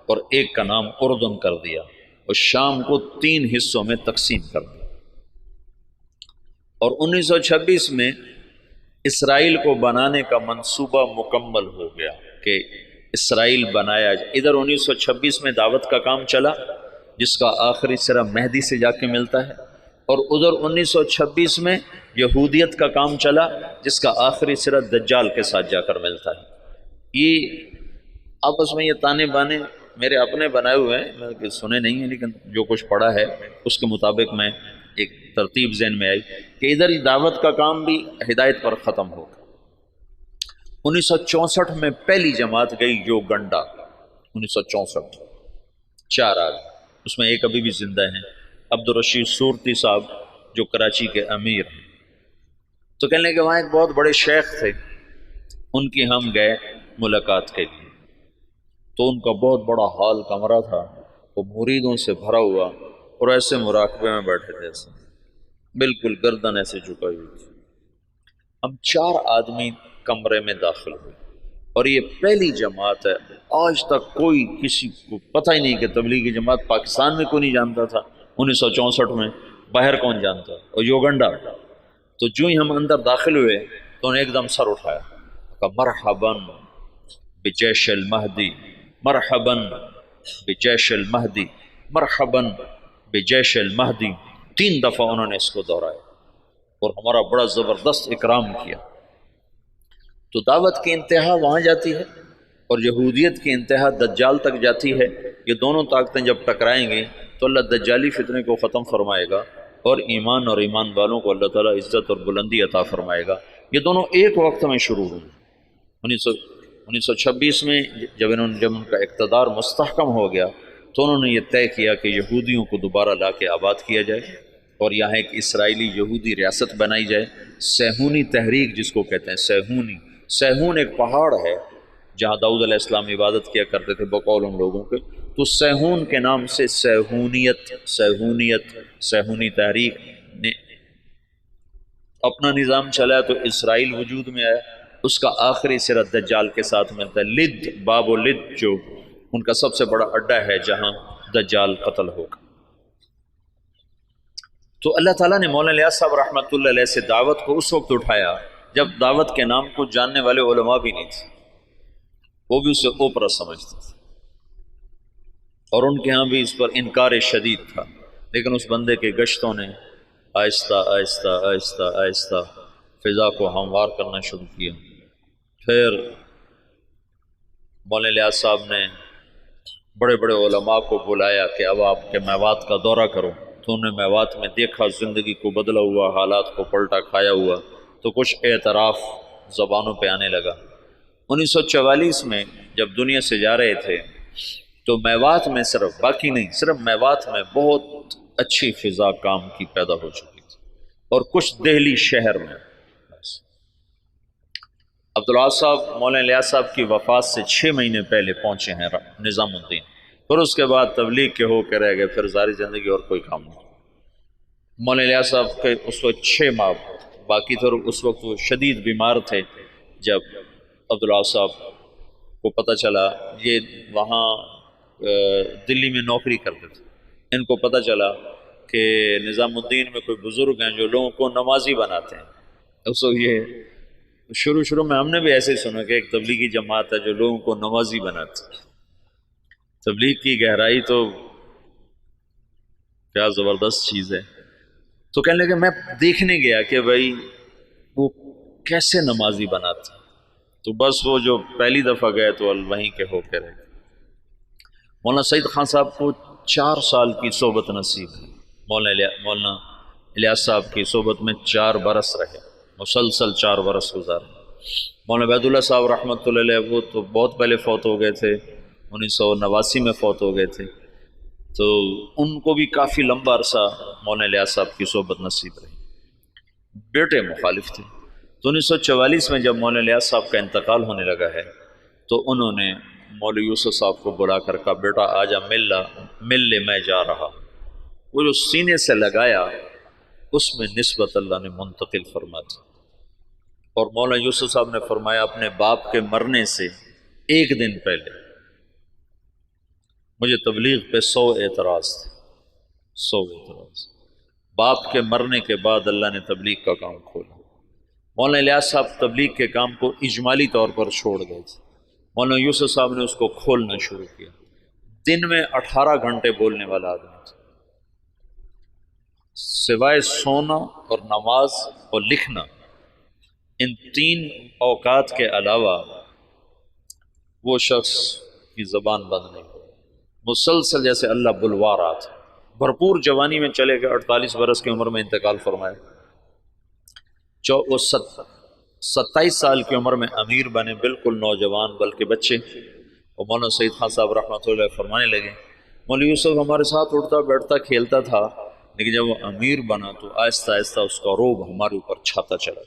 اور ایک کا نام اردن کر دیا، اور شام کو 3 حصوں میں تقسیم کر دیا. اور 1926 میں اسرائیل کو بنانے کا منصوبہ مکمل ہو گیا کہ اسرائیل بنایا جائے. ادھر 1926 میں دعوت کا کام چلا جس کا آخری سرا مہدی سے جا کے ملتا ہے، اور ادھر 1926 میں یہودیت کا کام چلا جس کا آخری سرا دجال کے ساتھ جا کر ملتا ہے. یہ آپس میں یہ تانے بانے میرے اپنے بنائے ہوئے ہیں، میں سنے نہیں ہیں، لیکن جو کچھ پڑھا ہے اس کے مطابق میں ایک ترتیب ذہن میں آئی کہ ادھر دعوت کا کام بھی ہدایت پر ختم ہو گیا. 1964 میں پہلی جماعت گئی یوگنڈا. 1964 4 آدمی، اس میں ایک ابھی بھی زندہ ہیں، عبدالرشید صورتی صاحب جو کراچی کے امیر ہیں۔ تو کہنے لگے وہاں ایک بہت بڑے شیخ تھے، ان کی ہم گئے ملاقات کے لیے، تو ان کا بہت بڑا ہال کمرہ تھا، وہ مریدوں سے بھرا ہوا، اور ایسے مراقبے میں بیٹھے تھے، ایسے بالکل گردن ایسے جھکائی ہوئی تھی۔ ہم 4 آدمی کمرے میں داخل ہوئے، اور یہ پہلی جماعت ہے، آج تک کوئی کسی کو پتہ ہی نہیں کہ تبلیغی جماعت پاکستان میں کوئی نہیں جانتا تھا 1964 میں، باہر کون جانتا، اور یوگنڈا۔ تو جو ہی ہم اندر داخل ہوئے تو انہیں ایک دم سر اٹھایا، کہا مرحباً بجیش المہدی، مرحباً بجیش المہدی، مرحباً بجیش المہدی، 3 دفعہ انہوں نے اس کو دہرایا، اور ہمارا بڑا زبردست اکرام کیا۔ تو دعوت کی انتہا وہاں جاتی ہے، اور یہودیت کی انتہا دجال تک جاتی ہے۔ یہ دونوں طاقتیں جب ٹکرائیں گی تو اللہ دجالی فتنے کو ختم فرمائے گا، اور ایمان والوں کو اللہ تعالیٰ عزت اور بلندی عطا فرمائے گا۔ یہ دونوں ایک وقت میں شروع ہوئے۔ 1926 میں جب ان کا اقتدار مستحکم ہو گیا تو انہوں نے یہ طے کیا کہ یہودیوں کو دوبارہ لا کے آباد کیا جائے، اور یہاں ایک اسرائیلی یہودی ریاست بنائی جائے۔ سیہونی تحریک جس کو کہتے ہیں، سیہون ایک پہاڑ ہے جہاں داؤد علیہ السلام عبادت کیا کرتے تھے بقول ان لوگوں کے، تو سیہون کے نام سے سیہونی تحریک نے اپنا نظام چلایا، تو اسرائیل وجود میں آیا۔ اس کا آخری سرا دجال کے ساتھ ملتا ہے، لد، باب و لد، جو ان کا سب سے بڑا اڈا ہے جہاں دجال قتل ہوگا۔ تو اللہ تعالیٰ نے مولانا الیاس صاحب رحمۃ اللہ علیہ سے دعوت کو اس وقت اٹھایا جب دعوت کے نام کو جاننے والے علماء بھی نہیں تھے، وہ بھی اسے اوپرا سمجھتے تھے، اور ان کے ہاں بھی اس پر انکار شدید تھا۔ لیکن اس بندے کے گشتوں نے آہستہ آہستہ آہستہ آہستہ فضا کو ہموار کرنا شروع کیا۔ پھر مولانا الیاس صاحب نے بڑے بڑے علماء کو بلایا کہ اب آپ کے میوات کا دورہ کرو، تو انہوں نے میوات میں دیکھا زندگی کو بدلا ہوا، حالات کو پلٹا کھایا ہوا، تو کچھ اعتراف زبانوں پہ آنے لگا۔ 1944 میں جب دنیا سے جا رہے تھے تو میوات میں صرف میوات میں بہت اچھی فضا کام کی پیدا ہو چکی تھی، اور کچھ دہلی شہر میں۔ عبدالعاظ صاحب مولانا الیاس صاحب کی وفات سے 6 مہینے پہلے پہنچے ہیں نظام الدین، پھر اس کے بعد تبلیغ کے ہو کے رہ گئے، پھر ساری زندگی اور کوئی کام نہیں۔ مولانا الیاس صاحب کے اس وقت 6 ماہ باقی تھے، اور اس وقت وہ شدید بیمار تھے۔ جب عبدالعاظ صاحب کو پتہ چلا، یہ وہاں دلی میں نوکری کرتے تھے، ان کو پتہ چلا کہ نظام الدین میں کوئی بزرگ ہیں جو لوگوں کو نمازی بناتے ہیں۔ اس وقت یہ شروع میں ہم نے بھی ایسے ہی سنا کہ ایک تبلیغی جماعت ہے جو لوگوں کو نمازی بناتی ہے۔ تبلیغ کی گہرائی تو کیا زبردست چیز ہے۔ تو کہنے لگے میں دیکھنے گیا کہ بھائی وہ کیسے نمازی بناتے، تو بس وہ جو پہلی دفعہ گئے تو وہیں کے ہو کے رہے۔ مولانا سعید خان صاحب کو 4 سال کی صحبت نصیب ہے، مولانا الیاس صاحب کی صحبت میں 4 برس رہے، مسلسل 4 برس گزارے۔ مولانا عبید اللہ صاحب رحمۃ اللہ علیہ وہ تو بہت پہلے فوت ہو گئے تھے، 1989 میں فوت ہو گئے تھے، تو ان کو بھی کافی لمبا عرصہ مولانا الیاس صاحب کی صحبت نصیب رہی۔ بیٹے مخالف تھے، تو 1944 میں جب مولانا الیاس صاحب کا انتقال ہونے لگا ہے تو انہوں نے مولوی یوسف صاحب کو بلا کر کہا بیٹا آجا مل لے میں جا رہا۔ وہ جو سینے سے لگایا اس میں نسبت اللہ نے منتقل فرما دی، اور مولانا یوسف صاحب نے فرمایا اپنے باپ کے مرنے سے 1 دن پہلے مجھے تبلیغ پہ 100 اعتراض تھے، 100 اعتراض۔ باپ کے مرنے کے بعد اللہ نے تبلیغ کا کام کھولا۔ مولانا الیاس صاحب تبلیغ کے کام کو اجمالی طور پر چھوڑ گئے تھے، مولانا یوسف صاحب نے اس کو کھولنا شروع کیا۔ دن میں 18 گھنٹے بولنے والا آدمی تھا، سوائے سونا اور نماز اور لکھنا، ان 3 اوقات کے علاوہ وہ شخص کی زبان بند نہیں ہوئی، مسلسل جیسے اللہ بلوا رہا تھا۔ بھرپور جوانی میں چلے گئے، 48 برس کی عمر میں انتقال فرمایا۔ وہ 27 سال کی عمر میں امیر بنے، بالکل نوجوان بلکہ بچے۔ اور مولانا سعید خان صاحب رحمۃ اللہ فرمانے لگے مولوی یوسف ہمارے ساتھ اٹھتا بیٹھتا کھیلتا تھا، لیکن جب وہ امیر بنا تو آہستہ آہستہ اس کا روب ہمارے اوپر چھاتا چلا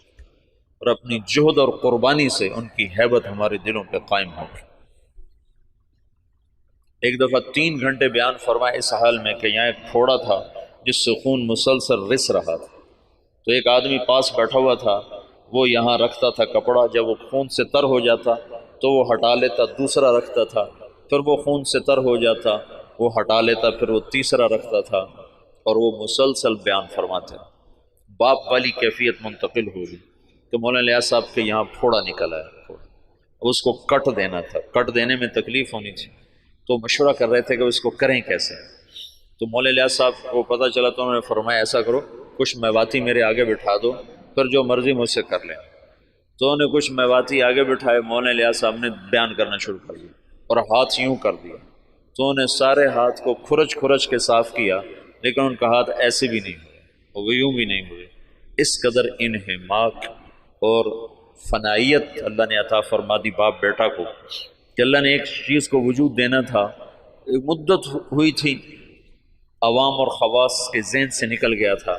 اور اپنی جہد اور قربانی سے ان کی ہیبت ہمارے دلوں پہ قائم ہو گئی۔ ایک دفعہ 3 گھنٹے بیان فرمایا اس حال میں کہ یہاں ایک پھوڑا تھا جس سے خون مسلسل رس رہا تھا، تو ایک آدمی پاس بیٹھا ہوا تھا، وہ یہاں رکھتا تھا کپڑا، جب وہ خون سے تر ہو جاتا تو وہ ہٹا لیتا، دوسرا رکھتا تھا، پھر وہ خون سے تر ہو جاتا، وہ ہٹا لیتا، پھر وہ تیسرا رکھتا تھا، اور وہ مسلسل بیان فرماتے۔ باپ والی کیفیت منتقل ہو گئی کہ مولانا الیاس صاحب کے یہاں پھوڑا نکل آیا، اس کو کٹ دینا تھا، کٹ دینے میں تکلیف ہونی تھی، تو مشورہ کر رہے تھے کہ اس کو کریں کیسے۔ تو مولانا الیاس صاحب کو پتہ چلا تو انہوں نے فرمایا ایسا کرو، کچھ میواتی میرے آگے بٹھا دو، پھر جو مرضی مجھ سے کر لیں۔ تو انہوں نے کچھ میواتی آگے بٹھائے، مولانا الیاس صاحب نے بیان کرنا شروع کر دیا اور ہاتھ یوں کر دیا، تو انہوں نے سارے ہاتھ کو کھرچ کھرچ کے صاف کیا، لیکن ان کا ہاتھ ایسے بھی نہیں ہوئے، وہ یوں بھی نہیں ہوئے۔ اس قدر انہماک اور فنائیت اللہ نے عطا فرما دی باپ بیٹا کو کہ اللہ نے ایک چیز کو وجود دینا تھا، ایک مدت ہوئی تھی عوام اور خواص کے ذہن سے نکل گیا تھا،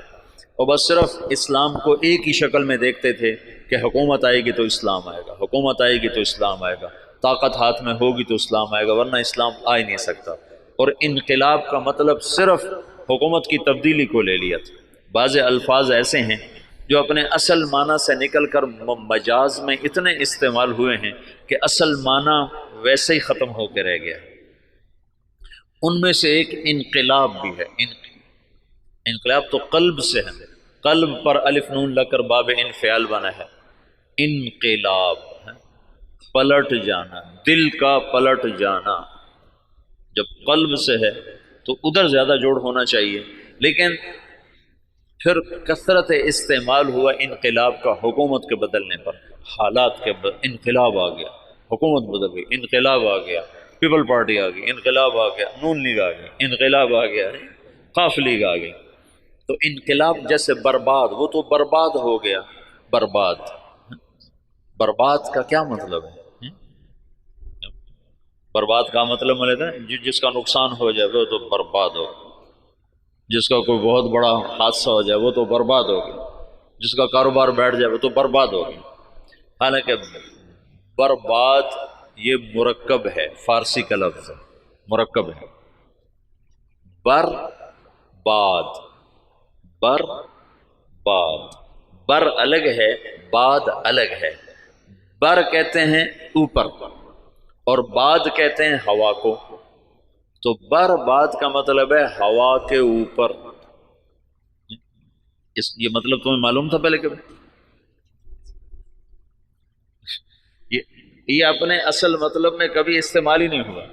اور بس صرف اسلام کو ایک ہی شکل میں دیکھتے تھے کہ حکومت آئے گی تو اسلام آئے گا، حکومت آئے گی تو اسلام آئے گا، طاقت ہاتھ میں ہوگی تو اسلام آئے گا، ورنہ اسلام آ ہی نہیں سکتا۔ اور انقلاب کا مطلب صرف حکومت کی تبدیلی کو لے لیا تھا۔ بعض الفاظ ایسے ہیں جو اپنے اصل معنی سے نکل کر مجاز میں اتنے استعمال ہوئے ہیں کہ اصل معنی ویسے ہی ختم ہو کے رہ گیا۔ ان میں سے ایک انقلاب بھی ہے۔ انقلاب تو قلب سے ہے، قلب پر الف نون لگ کر باب انفعال بنا ہے۔ انقلاب ہے پلٹ جانا، دل کا پلٹ جانا۔ جب قلب سے ہے تو ادھر زیادہ جوڑ ہونا چاہیے، لیکن پھر کثرت استعمال ہوا انقلاب کا حکومت کے بدلنے پر، حالات کے انقلاب آ گیا، حکومت بدل گئی، انقلاب آ گیا، پیپل پارٹی آ گئی، انقلاب آ گیا، نون لیگ آ گئی، انقلاب آ گیا، قاف لیگ آ گئی۔ تو انقلاب جیسے برباد، وہ تو برباد ہو گیا۔ برباد، برباد کا کیا مطلب ہے؟ برباد کا مطلب ملتا ہے جس کا نقصان ہو جائے وہ تو برباد ہو، جس کا کوئی بہت بڑا حادثہ ہو جائے وہ تو برباد ہو گیا، جس کا کاروبار بیٹھ جائے وہ تو برباد ہو گیا۔ حالانکہ برباد یہ مرکب ہے، فارسی کا لفظ ہے، مرکب ہے۔ بر باد، بر باد، بر الگ ہے، باد الگ ہے۔ بر کہتے ہیں اوپر اور باد کہتے ہیں ہوا کو، تو بر باد کا مطلب ہے ہوا کے اوپر۔ یہ مطلب تمہیں معلوم تھا پہلے کبھی؟ یہ اپنے اصل مطلب میں کبھی استعمال ہی نہیں ہوا۔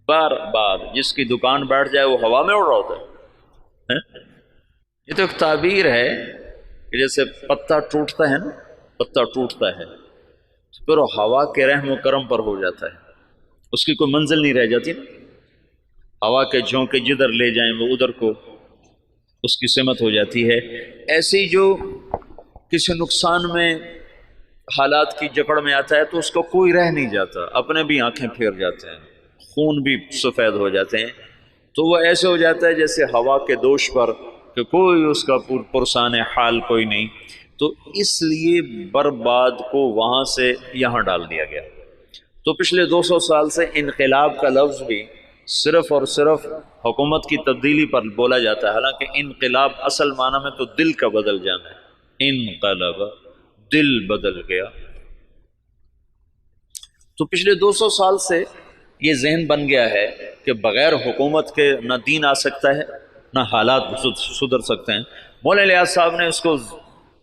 بر باد، جس کی دکان بیٹھ جائے وہ ہوا میں اڑ رہا ہوتا ہے۔ یہ تو ایک تعبیر ہے کہ جیسے پتا ٹوٹتا ہے نا، پتا ٹوٹتا ہے پھر وہ ہوا کے رحم و کرم پر ہو جاتا ہے، اس کی کوئی منزل نہیں رہ جاتی نا، ہوا کے جھونکے جدھر لے جائیں وہ ادھر کو اس کی سمت ہو جاتی ہے۔ ایسی جو کسی نقصان میں حالات کی جکڑ میں آتا ہے تو اس کو کوئی رہ نہیں جاتا، اپنے بھی آنکھیں پھیر جاتے ہیں، خون بھی سفید ہو جاتے ہیں، تو وہ ایسے ہو جاتا ہے جیسے ہوا کے دوش پر کہ کوئی اس کا پرسان حال کوئی نہیں۔ تو اس لیے برباد کو وہاں سے یہاں ڈال دیا گیا۔ تو پچھلے 200 سال سے انقلاب کا لفظ بھی صرف اور صرف حکومت کی تبدیلی پر بولا جاتا ہے، حالانکہ انقلاب اصل معنی میں تو دل کا بدل جانا ہے۔ انقلب، دل بدل گیا۔ تو پچھلے 200 سال سے یہ ذہن بن گیا ہے کہ بغیر حکومت کے نہ دین آ سکتا ہے نہ حالات سدھر سکتے ہیں۔ مولانا الیاس صاحب نے اس کو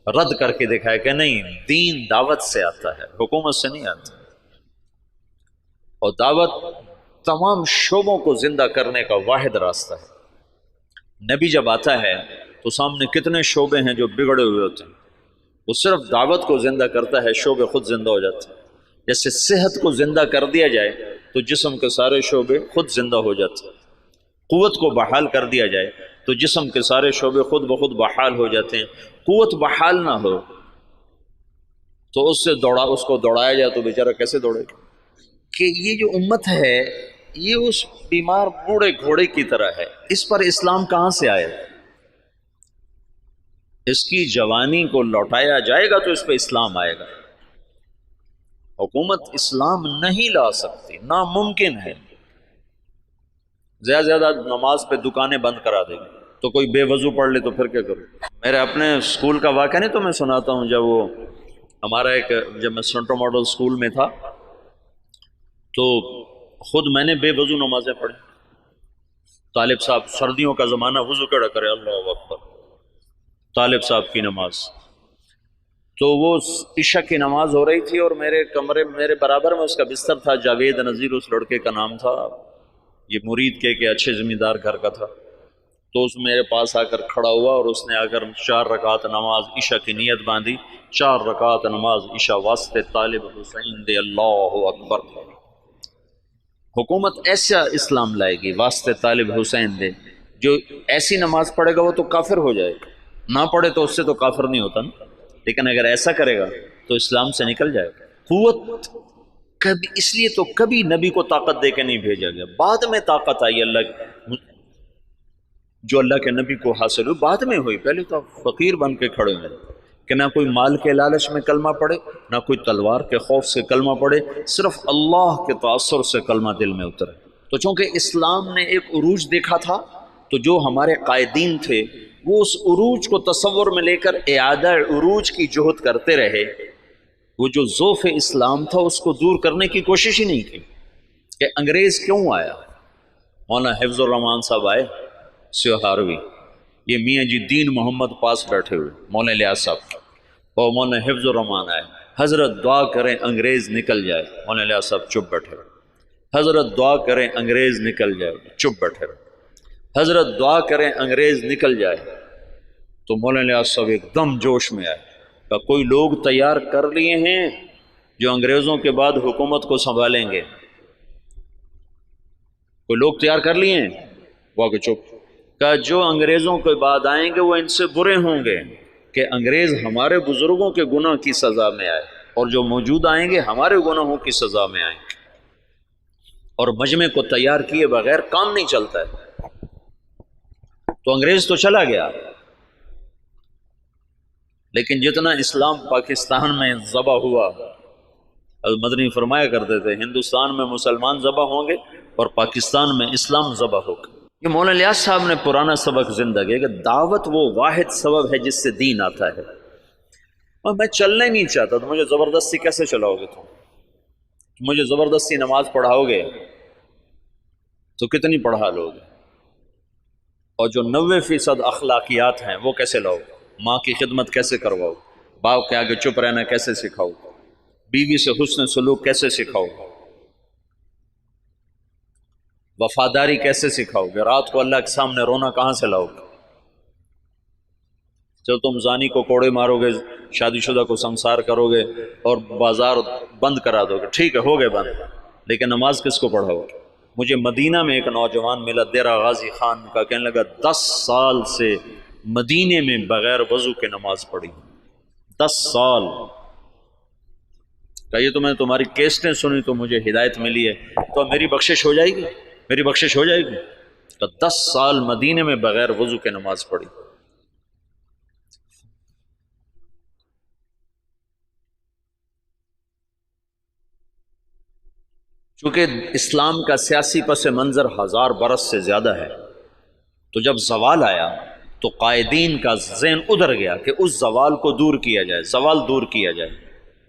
رد کر کے دکھایا کہ نہیں، دین دعوت سے آتا ہے، حکومت سے نہیں آتا، اور دعوت تمام شعبوں کو زندہ کرنے کا واحد راستہ ہے۔ نبی جب آتا ہے تو سامنے کتنے شعبے ہیں جو بگڑے ہوئے ہوتے ہیں، وہ صرف دعوت کو زندہ کرتا ہے، شعبے خود زندہ ہو جاتے ہیں۔ جیسے صحت کو زندہ کر دیا جائے تو جسم کے سارے شعبے خود زندہ ہو جاتے ہیں، قوت کو بحال کر دیا جائے تو جسم کے سارے شعبے خود بخود بحال ہو جاتے ہیں۔ قوت بحال نہ ہو تو اس کو دوڑایا جائے تو بیچارہ کیسے دوڑے گا؟ کہ یہ جو امت ہے یہ اس بیمار بوڑھے گھوڑے کی طرح ہے، اس پر اسلام کہاں سے آئے؟ اس کی جوانی کو لوٹایا جائے گا تو اس پہ اسلام آئے گا۔ حکومت اسلام نہیں لا سکتی، ناممکن ہے۔ زیادہ زیادہ نماز پہ دکانیں بند کرا دے گی، تو کوئی بے وضو پڑھ لے تو پھر کیا کروں؟ میرے اپنے اسکول کا واقعہ نہیں تو میں سناتا ہوں، جب میں سینٹرل ماڈل اسکول میں تھا تو خود میں نے بے وضو نمازیں پڑھی۔ طالب صاحب، سردیوں کا زمانہ، وضو کیڑا کرے، اللہ اکبر، طالب صاحب کی نماز، تو وہ عشاء کی نماز ہو رہی تھی اور میرے کمرے، میرے برابر میں اس کا بستر تھا، جاوید نذیر اس لڑکے کا نام تھا، یہ مرید کے اچھے زمیندار گھر کا تھا۔ تو اس میرے پاس آ کر کھڑا ہوا اور اس نے آ کر 4 رکعت نماز عشاء کی نیت باندھی، 4 رکعت نماز عشاء واسطے طالب حسین دے، اللہ اکبر۔ حکومت ایسا اسلام لائے گی واسطے طالب حسین دے، جو ایسی نماز پڑھے گا وہ تو کافر ہو جائے گا، نہ پڑھے تو اس سے تو کافر نہیں ہوتا نا، لیکن اگر ایسا کرے گا تو اسلام سے نکل جائے گا۔ قوت کبھی، اس لیے تو کبھی نبی کو طاقت دے کے نہیں بھیجا گیا، بعد میں طاقت آئی اللہ، جو اللہ کے نبی کو حاصل ہوئی بعد میں ہوئی، پہلے تو فقیر بن کے کھڑے ہوئے کہ نہ کوئی مال کے لالچ میں کلمہ پڑھے، نہ کوئی تلوار کے خوف سے کلمہ پڑھے، صرف اللہ کے تاثر سے کلمہ دل میں اترے۔ تو چونکہ اسلام نے ایک عروج دیکھا تھا، تو جو ہمارے قائدین تھے وہ اس عروج کو تصور میں لے کر اعادہ عروج کی جہد کرتے رہے، وہ جو ذوف اسلام تھا اس کو دور کرنے کی کوشش ہی نہیں کی کہ انگریز کیوں آیا۔ مولانا حفظ الرحمان صاحب آئے سیوہاروی، یہ میاں جی دین محمد پاس بیٹھے ہوئے، مولانا الیاس صاحب، اور مولانا حفظ الرحمان آئے، حضرت دعا کریں انگریز نکل جائے، مولانا الیاس صاحب چپ بیٹھے رہے، حضرت دعا کریں انگریز نکل جائے، چپ بیٹھے رہے، حضرت دعا کریں انگریز نکل جائے۔ تو مولانا الیاس صاحب ایک دم جوش میں آئے کہ کوئی لوگ تیار کر لیے ہیں جو انگریزوں کے بعد حکومت کو سنبھالیں گے، کوئی لوگ تیار کر لیے ہیں، وہ کہ چپ، کہ جو انگریزوں کے بعد آئیں گے وہ ان سے برے ہوں گے کہ انگریز ہمارے بزرگوں کے گناہ کی سزا میں آئے، اور جو موجود آئیں گے ہمارے گناہوں کی سزا میں آئیں گے، اور مجمع کو تیار کیے بغیر کام نہیں چلتا ہے۔ تو انگریز تو چلا گیا، لیکن جتنا اسلام پاکستان میں ذبح ہوا، مدنی فرمایا کرتے تھے ہندوستان میں مسلمان ذبح ہوں گے اور پاکستان میں اسلام ذبح ہوگا۔ یہ مولانا الیاس صاحب نے پرانا سبق زندہ کیا کہ دعوت وہ واحد سبب ہے جس سے دین آتا ہے، اور میں چلنا ہی نہیں چاہتا تو مجھے زبردستی کیسے چلاؤ گے؟ تم مجھے زبردستی نماز پڑھاؤ گے تو کتنی پڑھا لو گے؟ اور جو 90% اخلاقیات ہیں وہ کیسے لاؤ؟ ماں کی خدمت کیسے کرواؤ؟ باپ کے آگے چپ رہنا کیسے سکھاؤ؟ بیوی سے حسن سلوک کیسے سکھاؤ؟ وفاداری کیسے سکھاؤ گے؟ رات کو اللہ کے سامنے رونا کہاں سے لاؤ گے؟ جب تم زانی کو کوڑے مارو گے، شادی شدہ کو سنسار کرو گے اور بازار بند کرا دو گے، ٹھیک ہے ہو گئے بند، لیکن نماز کس کو پڑھاؤ گے؟ مجھے مدینہ میں ایک نوجوان ملا، دیرہ غازی خان کا، کہنے لگا 10 سال سے مدینے میں بغیر وضو کے نماز پڑھی، 10 سال۔ کہ یہ تو میں نے تمہاری کیسٹیں سنی تو مجھے ہدایت ملی ہے، تو میری بخشش ہو جائے گی، میری بخشش ہو جائے گی؟ تو 10 سال مدینے میں بغیر وضو کے نماز پڑھی۔ چونکہ اسلام کا سیاسی پس منظر 1000 برس سے زیادہ ہے، تو جب زوال آیا تو قائدین کا ذہن ادھر گیا کہ اس زوال کو دور کیا جائے، زوال دور کیا جائے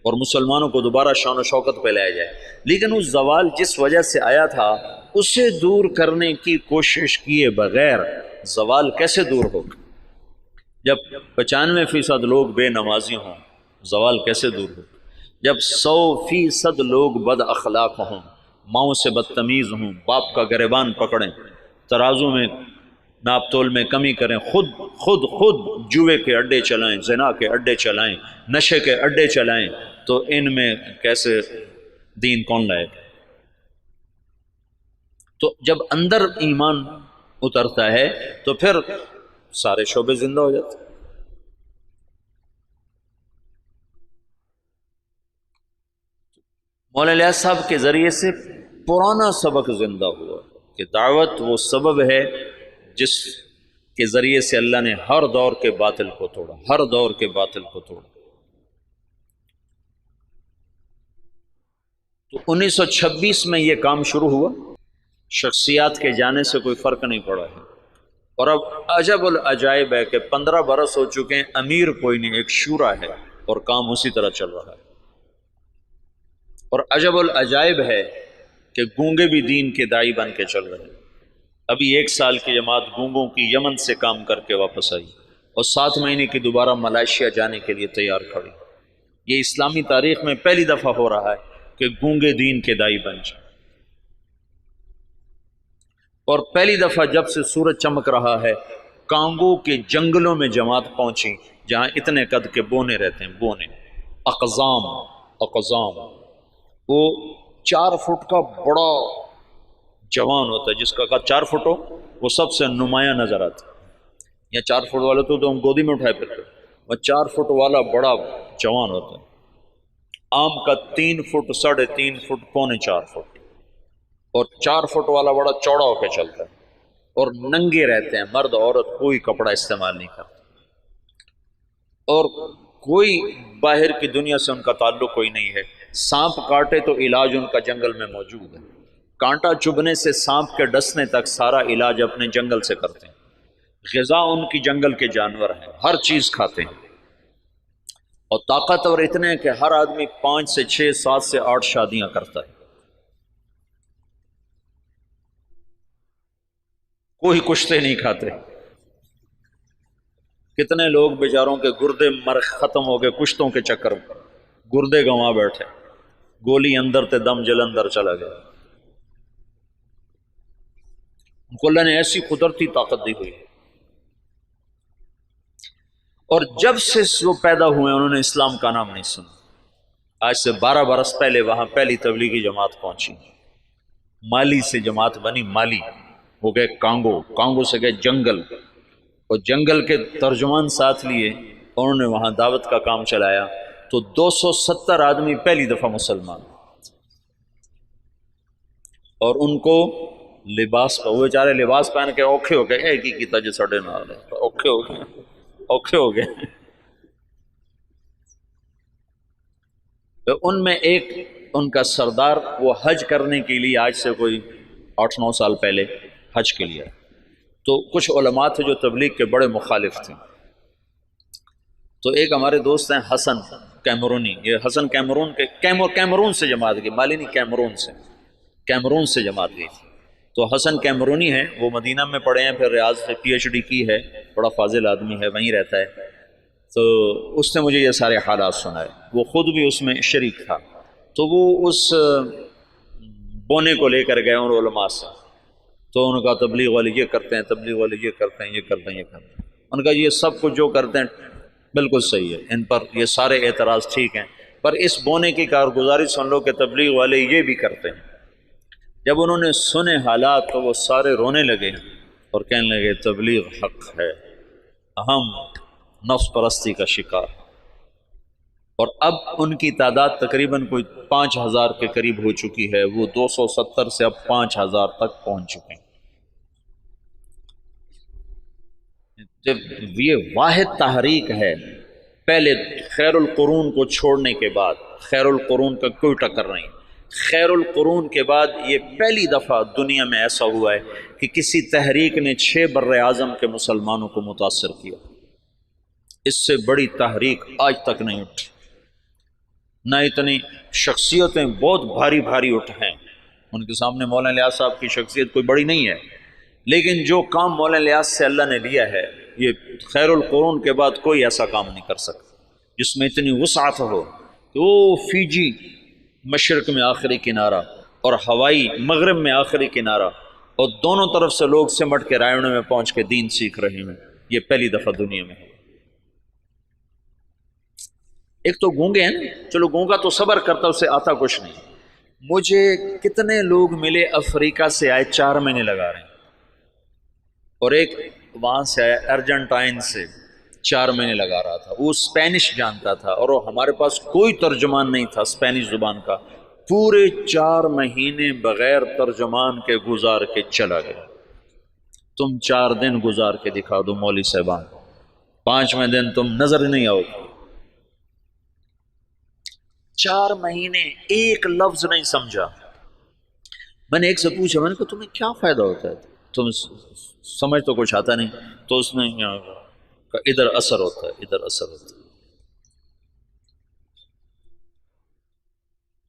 اور مسلمانوں کو دوبارہ شان و شوکت پہ لایا جائے۔ لیکن اس زوال جس وجہ سے آیا تھا اسے دور کرنے کی کوشش کیے بغیر زوال کیسے دور ہوگا؟ جب 95% لوگ بے نمازی ہوں زوال کیسے دور ہوگا؟ جب 100% لوگ بد اخلاق ہوں، ماؤں سے بدتمیز ہوں، باپ کا گریبان پکڑیں، ترازو میں ناپ تول میں کمی کریں، خود جوئے کے اڈے چلائیں، زنا کے اڈے چلائیں، نشے کے اڈے چلائیں، تو ان میں کیسے دین کون لائے گا؟ تو جب اندر ایمان اترتا ہے تو پھر سارے شعبے زندہ ہو جاتے ہیں۔ مولانا الیاس صاحب کے ذریعے سے پرانا سبق زندہ ہوا کہ دعوت وہ سبب ہے جس کے ذریعے سے اللہ نے ہر دور کے باطل کو توڑا، ہر دور کے باطل کو توڑا۔ تو 1926 میں یہ کام شروع ہوا، شخصیات کے جانے سے کوئی فرق نہیں پڑا ہے، اور اب عجب العجائب ہے کہ 15 برس ہو چکے ہیں، امیر کوئی نہیں، ایک شورا ہے اور کام اسی طرح چل رہا ہے۔ اور عجب العجائب ہے کہ گونگے بھی دین کے داعی بن کے چل رہے ہیں۔ ابھی 1 سال کی جماعت گونگوں کی یمن سے کام کر کے واپس آئی، اور 7 مہینے کی دوبارہ ملائیشیا جانے کے لیے تیار کھڑی۔ یہ اسلامی تاریخ میں پہلی دفعہ ہو رہا ہے کہ گونگے دین کے داعی بن جائیں، اور پہلی دفعہ جب سے سورج چمک رہا ہے کانگو کے جنگلوں میں جماعت پہنچی، جہاں اتنے قد کے بونے رہتے ہیں، بونے، اقزام، وہ 4 فٹ کا بڑا جوان ہوتا ہے، جس کا قد 4 فٹ ہو وہ سب سے نمایاں نظر آتا ہے۔ یا 4 فٹ والا تو ہم گودی میں اٹھائے پھرتے، وہ 4 فٹ والا بڑا جوان ہوتا ہے۔ عام کا 3 فٹ، 3.5 فٹ، پونے 4 فٹ، اور 4 فٹ والا بڑا چوڑا ہو کے چلتا ہے، اور ننگے رہتے ہیں، مرد عورت کوئی کپڑا استعمال نہیں کرتا، اور کوئی باہر کی دنیا سے ان کا تعلق کوئی نہیں ہے۔ سانپ کاٹے تو علاج ان کا جنگل میں موجود ہے، کانٹا چبھنے سے سانپ کے ڈسنے تک سارا علاج اپنے جنگل سے کرتے ہیں۔ غذا ان کی جنگل کے جانور ہیں، ہر چیز کھاتے ہیں، اور طاقتور اتنے ہیں کہ ہر آدمی 5 سے 6، 7 سے 8 شادیاں کرتا ہے، کوئی کشتے نہیں کھاتے۔ کتنے لوگ بیچاروں کے گردے مر ختم ہو گئے کشتوں کے چکر میں، گردے گنوا بیٹھے، گولی اندر تے دم جلندر چلا گیا۔ ان کو اللہ نے ایسی قدرتی طاقت دی ہوئی ہے، اور جب سے وہ پیدا ہوئے انہوں نے اسلام کا نام نہیں سنا۔ آج سے 12 برس پہلے وہاں پہلی تبلیغی جماعت پہنچی، مالی سے جماعت بنی، مالی ہو گئے کانگو، کانگو سے گئے جنگل، اور جنگل کے ترجمان ساتھ لیے، انہوں نے وہاں دعوت کا کام چلایا، تو 270 آدمی پہلی دفعہ مسلمان، اور ان کو لباس، وہ بیچارے لباس پہن کے اوکھے ہو گئے، ایک ہی کیتا جو ساڑھے نال ہے، اوکھے ہو گئے، اوکھے ہو گئے۔ ان میں ایک ان کا سردار، وہ حج کرنے کے لیے آج سے کوئی 8-9 سال پہلے حج کے لیے، تو کچھ علماء تھے جو تبلیغ کے بڑے مخالف تھے، تو ایک ہمارے دوست ہیں حسن کیمرونی، یہ حسن کیمرون کے کیمرون سے جماعت گئی، مالی نہیں، کیمرون سے جماعت گئی تھی۔ تو حسن کیمرونی ہے، وہ مدینہ میں پڑھے ہیں، پھر ریاض سے PhD کی ہے، بڑا فاضل آدمی ہے، وہیں رہتا ہے۔ تو اس نے مجھے یہ سارے حالات سنائے، وہ خود بھی اس میں شریک تھا، تو وہ اس بونے کو لے کر گئے ان علماء سے، تو ان کا تبلیغ والے یہ کرتے ہیں، تبلیغ والے یہ کرتے ہیں، یہ کرتے ہیں، یہ کرتے ہیں۔ ان کا یہ سب کچھ جو کرتے ہیں بالکل صحیح ہے، ان پر یہ سارے اعتراض ٹھیک ہیں، پر اس بونے کی کارگزاری سن لو کہ تبلیغ والے یہ بھی کرتے ہیں۔ جب انہوں نے سنے حالات تو وہ سارے رونے لگے اور کہنے لگے تبلیغ حق ہے، ہم نفس پرستی کا شکار، اور اب ان کی تعداد تقریباً کوئی 5000 کے قریب ہو چکی ہے، وہ 270 سے اب 5000 تک پہنچ چکے ہیں۔ جب یہ واحد تحریک ہے، پہلے خیر القرون کو چھوڑنے کے بعد، خیر القرون کا کوئی ٹکر نہیں، خیر القرون کے بعد یہ پہلی دفعہ دنیا میں ایسا ہوا ہے کہ کسی تحریک نے 6 بر اعظم کے مسلمانوں کو متاثر کیا۔ اس سے بڑی تحریک آج تک نہیں اٹھی، نہ اتنی شخصیتیں بہت بھاری بھاری اٹھ ہیں، ان کے سامنے مولانا الیاس صاحب کی شخصیت کوئی بڑی نہیں ہے، لیکن جو کام مولانا الیاس سے اللہ نے لیا ہے، یہ خیر القرون کے بعد کوئی ایسا کام نہیں کر سکتا جس میں اتنی وسعت ہو کہ وہ فیجی مشرق میں آخری کنارہ اور ہوائی مغرب میں آخری کنارہ، اور دونوں طرف سے لوگ سمٹ کے رائے میں پہنچ کے دین سیکھ رہے ہیں، یہ پہلی دفعہ دنیا میں ہے۔ ایک تو گونگے ہیں، چلو گونگا تو صبر کرتا، اسے آتا کچھ نہیں۔ مجھے کتنے لوگ ملے افریقہ سے آئے، 4 مہینے لگا رہے ہیں، اور ایک وہاں سے آیا ارجنٹائن سے 4 مہینے لگا رہا تھا، وہ اسپینش جانتا تھا، اور ہمارے پاس کوئی ترجمان نہیں تھا اسپینش زبان کا، پورے 4 مہینے بغیر ترجمان کے گزار کے چلا گیا۔ تم 4 دن گزار کے دکھا دو مولوی صاحبان، 5ویں دن تم نظر ہی نہیں آؤ گے۔ 4 مہینے ایک لفظ نہیں سمجھا۔ میں نے ایک سے پوچھا، میں نے کہا تمہیں کیا فائدہ ہوتا ہے، تم سمجھ تو کچھ آتا نہیں؟ تو اس نے کہا ادھر اثر ہوتا ہے، ادھر اثر ہوتا ہے۔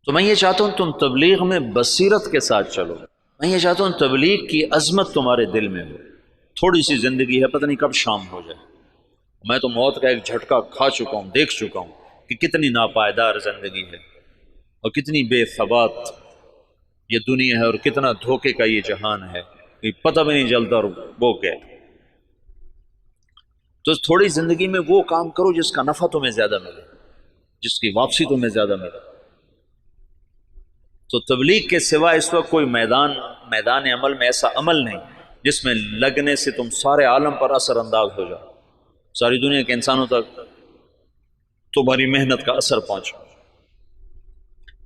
تو میں یہ چاہتا ہوں تم تبلیغ میں بصیرت کے ساتھ چلو، میں یہ چاہتا ہوں تبلیغ کی عظمت تمہارے دل میں ہو۔ تھوڑی سی زندگی ہے، پتہ نہیں کب شام ہو جائے۔ میں تو موت کا ایک جھٹکا کھا چکا ہوں، دیکھ چکا ہوں کہ کتنی ناپائیدار زندگی ہے اور کتنی بے ثبات یہ دنیا ہے، اور کتنا دھوکے کا یہ جہان ہے کہ پتہ بھی نہیں چلتا اور وہ گئے۔ تو تھوڑی زندگی میں وہ کام کرو جس کا نفع تمہیں زیادہ ملے، جس کی واپسی تمہیں زیادہ ملے۔ تو تبلیغ کے سوا اس وقت کوئی میدان عمل میں ایسا عمل نہیں جس میں لگنے سے تم سارے عالم پر اثر انداز ہو جاؤ، ساری دنیا کے انسانوں تک تمہاری محنت کا اثر پہنچو۔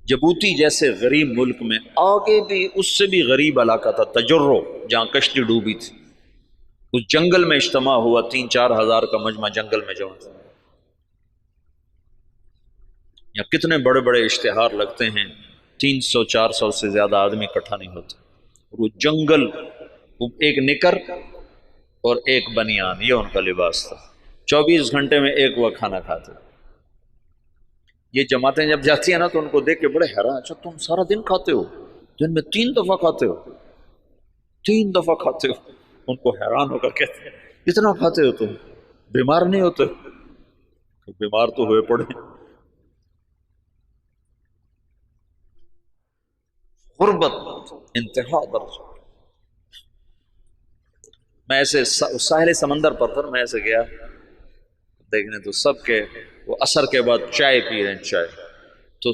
جبوتی جیسے غریب ملک میں آگے بھی اس سے بھی غریب علاقہ تھا تجرو، جہاں کشتی ڈوبی تھی، اس جنگل میں اجتماع ہوا، 3-4 ہزار کا مجمع جنگل میں جمع تھا۔ یا کتنے بڑے بڑے اشتہار لگتے ہیں، 300-400 سے زیادہ آدمی اکٹھا نہیں ہوتے۔ اور وہ جنگل، وہ ایک نکر اور ایک بنیان، یہ ان کا لباس تھا۔ 24 گھنٹے میں ایک وقت کھانا کھاتے۔ یہ جماعتیں جب جاتی ہیں نا تو ان کو دیکھ کے بڑے حیران، اچھا تم سارا دن کھاتے ہو، دن میں 3 دفعہ کھاتے ہو، 3 دفعہ کھاتے ہو؟ ان کو حیران ہو کر کہتے ہیں اتنا کھاتے ہو تم، بیمار نہیں ہوتے؟ بیمار تو ہوئے پڑے۔ غربت انتہا درجہ۔ میں ایسے ساحل سمندر پر تھا، میں ایسے گیا دیکھنے، تو سب کے وہ عصر کے بعد چائے پی رہے ہیں، چائے۔ تو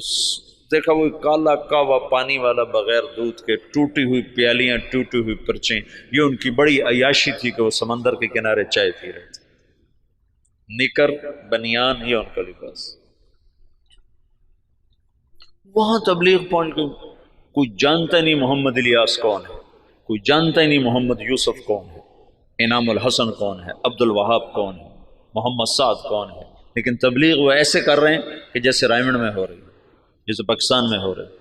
دیکھا وہ کالا کاوا پانی والا بغیر دودھ کے، ٹوٹی ہوئی پیالیاں، ٹوٹی ہوئی پرچیں، یہ ان کی بڑی عیاشی تھی کہ وہ سمندر کے کنارے چائے پی رہے تھے۔ نکر بنیان یہ ان کا لباس۔ وہاں تبلیغ پہنچ گئی، کوئی جانتا نہیں محمد الیاس کون ہے، کوئی جانتا ہی نہیں محمد یوسف کون ہے، انعام الحسن کون ہے، عبد الوہاب کون ہے، محمد سعد کون ہے، لیکن تبلیغ وہ ایسے کر رہے ہیں کہ جیسے رائمنڈ میں ہو رہی، جیسے پاکستان میں ہو رہی۔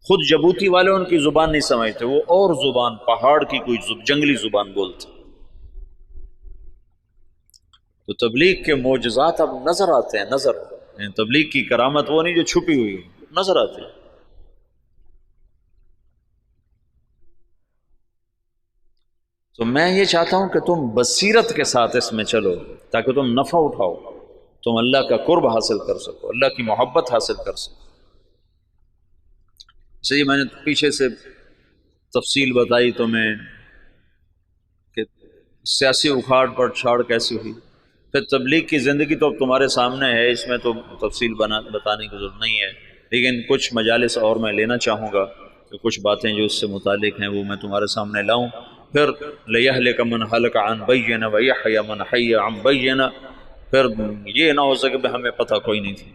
خود جبوتی والے ان کی زبان نہیں سمجھتے، وہ اور زبان، پہاڑ کی کوئی جنگلی زبان بولتے۔ تو تبلیغ کے معجزات اب نظر آتے ہیں، نظر، یعنی تبلیغ کی کرامت وہ نہیں جو چھپی ہوئی ہے، نظر آتی ہے۔ تو میں یہ چاہتا ہوں کہ تم بصیرت کے ساتھ اس میں چلو تاکہ تم نفع اٹھاؤ، تم اللہ کا قرب حاصل کر سکو، اللہ کی محبت حاصل کر سکو۔ اس لیے میں نے پیچھے سے تفصیل بتائی تمہیں کہ سیاسی اکھاڑ پر چھاڑ کیسی ہوئی، پھر تبلیغ کی زندگی تو اب تمہارے سامنے ہے، اس میں تو تفصیل بتانے کی ضرورت نہیں ہے، لیکن کچھ مجالس اور میں لینا چاہوں گا کہ کچھ باتیں جو اس سے متعلق ہیں وہ میں تمہارے سامنے لاؤں۔ پھر لِيَهْلِكَ مَنْ هَلَكَ عَنْ بَيِّنَةٍ وَيَحْيَىٰ مَنْ حَيَّ عَنْ بَيِّنَةٍ، پھر یہ نہ ہو سکے کہ ہمیں پتہ کوئی نہیں تھی۔